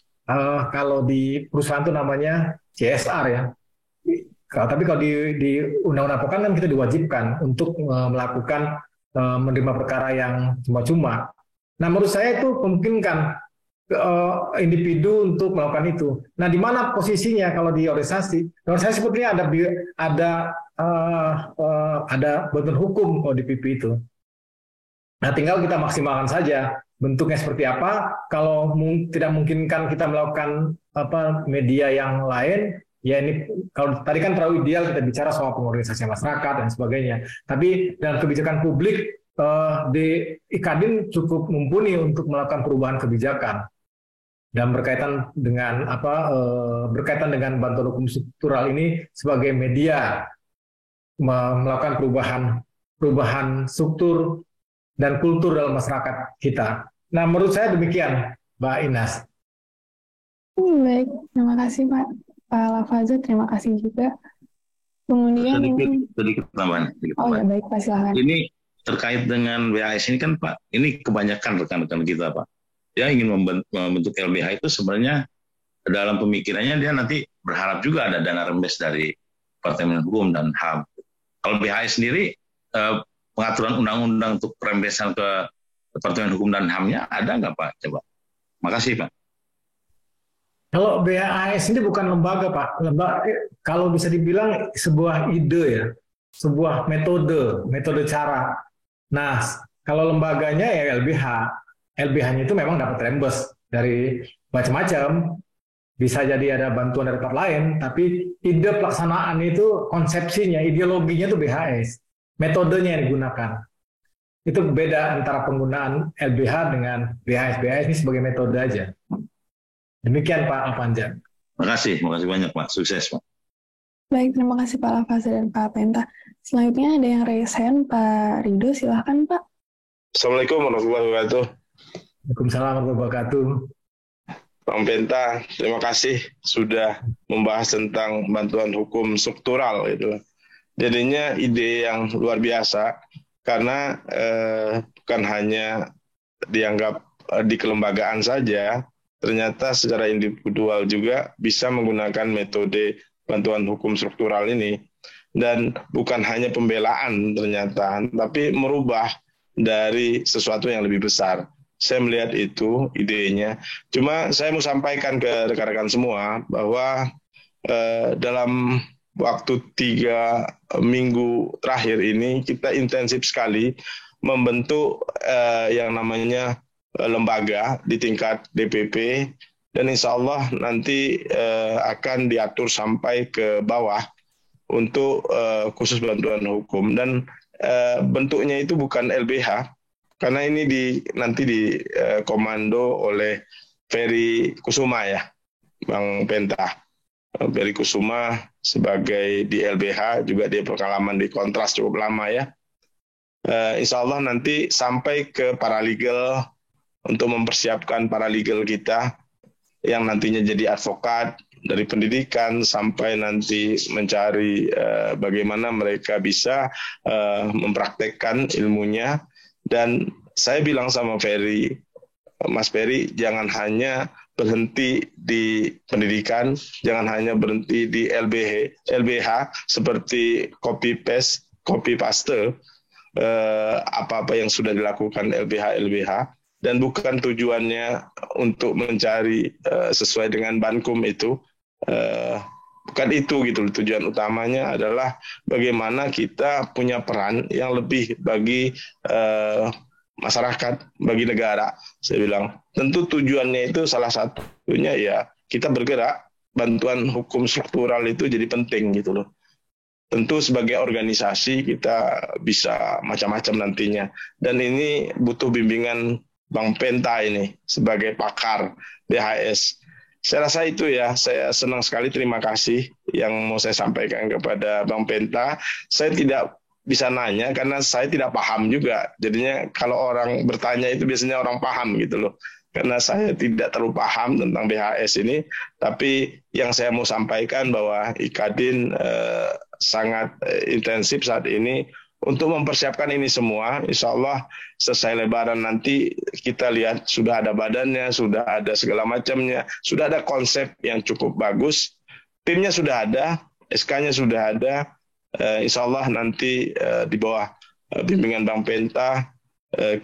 kalau di perusahaan itu namanya CSR ya. Tapi kalau di undang-undang advokat kan kita diwajibkan untuk melakukan menerima perkara yang cuma-cuma. Nah menurut saya itu memungkinkan individu untuk melakukan itu. Nah, di mana posisinya kalau di organisasi? Organisasi sepertinya ada bantuan hukum kalau di PP itu. Nah, tinggal kita maksimalkan saja bentuknya seperti apa. Kalau tidak memungkinkan kita melakukan media yang lain, ya ini kalau tadi kan terlalu ideal kita bicara soal pengorganisasian masyarakat dan sebagainya. Tapi dalam kebijakan publik di Kadin cukup mumpuni untuk melakukan perubahan kebijakan. Dan berkaitan dengan bantuan hukum struktural ini sebagai media melakukan perubahan struktur dan kultur dalam masyarakat kita. Nah, menurut saya demikian, Mbak Inas. Baik, terima kasih Pak Lafaza, terima kasih juga. Pengundian sedikit tambahan. Oh ya, baik Pak, silahkan. Ini terkait dengan BHS ini kan Pak, ini kebanyakan rekan-rekan kita Pak. Dia ingin membentuk LBH itu sebenarnya dalam pemikirannya dia nanti berharap juga ada dana rembes dari Departemen Hukum dan HAM. Kalau BHS sendiri pengaturan undang-undang untuk rembesan ke Departemen Hukum dan HAM-nya ada nggak Pak? Coba. Makasih Pak. Kalau BHAS ini bukan lembaga, Pak. Kalau bisa dibilang sebuah ide ya, sebuah metode cara. Nah, kalau lembaganya ya LBH. LBH-nya itu memang dapat rembes dari macam-macam. Bisa jadi ada bantuan dari tempat lain, tapi ide pelaksanaan itu, konsepsinya, ideologinya itu BHS. Metodenya yang digunakan. Itu beda antara penggunaan LBH dengan BHS. BHS ini sebagai metode aja. Demikian Pak Alpanjang. Makasih banyak Pak. Sukses Pak. Baik, terima kasih Pak Lafazil dan Pak Penta. Selanjutnya ada yang raise hand, Pak Rido, silahkan Pak. Assalamualaikum warahmatullahi wabarakatuh. Waalaikumsalam warahmatullahi wabarakatuh. Bang Penta, terima kasih sudah membahas tentang bantuan hukum struktural gitu. Jadinya ide yang luar biasa karena bukan hanya dianggap di kelembagaan saja, ternyata secara individual juga bisa menggunakan metode bantuan hukum struktural ini. Dan bukan hanya pembelaan ternyata, tapi merubah dari sesuatu yang lebih besar. Saya melihat itu idenya. Cuma saya mau sampaikan ke rekan-rekan semua bahwa dalam waktu 3 minggu terakhir ini kita intensif sekali membentuk yang namanya lembaga di tingkat DPP, dan insya Allah nanti akan diatur sampai ke bawah untuk khusus bantuan hukum, dan bentuknya itu bukan LBH karena ini nanti dikomando oleh Ferry Kusuma ya, Bang Penta. Ferry Kusuma sebagai di LBH juga dia pengalaman di Kontras cukup lama ya. Insya Allah nanti sampai ke paralegal untuk mempersiapkan paralegal kita yang nantinya jadi advokat dari pendidikan sampai nanti mencari bagaimana mereka bisa mempraktekkan ilmunya. Dan saya bilang sama Ferry, Mas Ferry, jangan hanya berhenti di pendidikan, jangan hanya berhenti di LBH seperti copy paste apa-apa yang sudah dilakukan LBH, dan bukan tujuannya untuk mencari sesuai dengan Bankum itu, bukan itu gitu. Tujuan utamanya adalah bagaimana kita punya peran yang lebih bagi masyarakat, bagi negara. Saya bilang tentu tujuannya itu salah satunya ya kita bergerak, bantuan hukum struktural itu jadi penting gitu loh. Tentu sebagai organisasi kita bisa macam-macam nantinya, dan ini butuh bimbingan Bang Penta ini sebagai pakar BHS. Saya rasa itu ya, saya senang sekali, terima kasih yang mau saya sampaikan kepada Bang Penta. Saya tidak bisa nanya karena saya tidak paham juga. Jadinya kalau orang bertanya itu biasanya orang paham gitu loh. Karena saya tidak terlalu paham tentang BHS ini, tapi yang saya mau sampaikan bahwa Ikadin sangat intensif saat ini untuk mempersiapkan ini semua. Insya Allah selesai Lebaran nanti kita lihat sudah ada badannya, sudah ada segala macamnya, sudah ada konsep yang cukup bagus, timnya sudah ada, SK-nya sudah ada. Insya Allah nanti di bawah bimbingan Bang Penta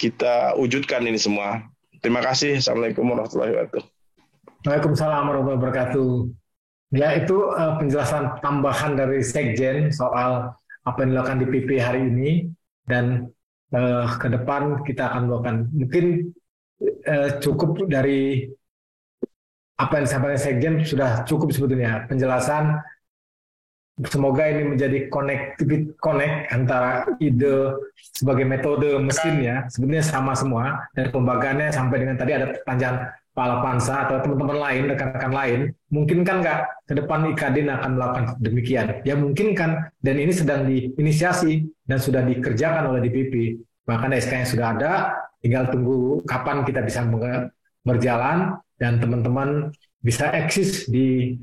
kita wujudkan ini semua. Terima kasih. Assalamualaikum warahmatullahi wabarakatuh. Waalaikumsalam warahmatullahi wabarakatuh. Ya, itu penjelasan tambahan dari Sekjen soal apa yang dilakukan di PP hari ini, dan ke depan kita akan melakukan. Mungkin cukup dari apa yang disampaikan Sekjen sudah cukup sebetulnya penjelasan. Semoga ini menjadi connect antara ide sebagai metode mesin ya, sebenarnya sama semua, dan pembagaannya sampai dengan tadi ada pertanyaan Pak Alpansa atau teman-teman lain, rekan-rekan lain, mungkin kan nggak ke depan Ikadin akan melakukan demikian? Ya mungkin kan, dan ini sedang diinisiasi dan sudah dikerjakan oleh DPP. Bahkan SK-nya sudah ada, tinggal tunggu kapan kita bisa berjalan dan teman-teman bisa eksis di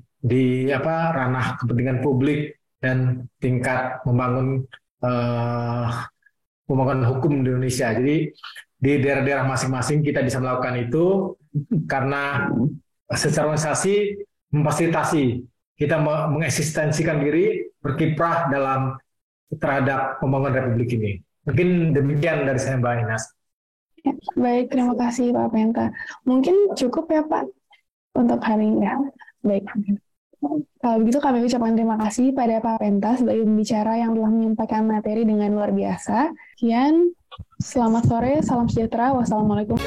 ranah kepentingan publik dan tingkat membangun pembangunan hukum di Indonesia. Jadi di daerah-daerah masing-masing kita bisa melakukan itu karena secara organisasi memfasilitasi kita mengeksistensikan diri berkiprah terhadap pembangunan Republik ini. Mungkin demikian dari saya, Mbak Inas. Ya, baik, terima kasih Pak Penta. Mungkin cukup ya Pak untuk hari ini. Ya. Baik. Kalau begitu kami ucapkan terima kasih pada Pak Penta sebagai pembicara yang telah menyampaikan materi dengan luar biasa. Sekian, selamat sore, salam sejahtera, wassalamualaikum.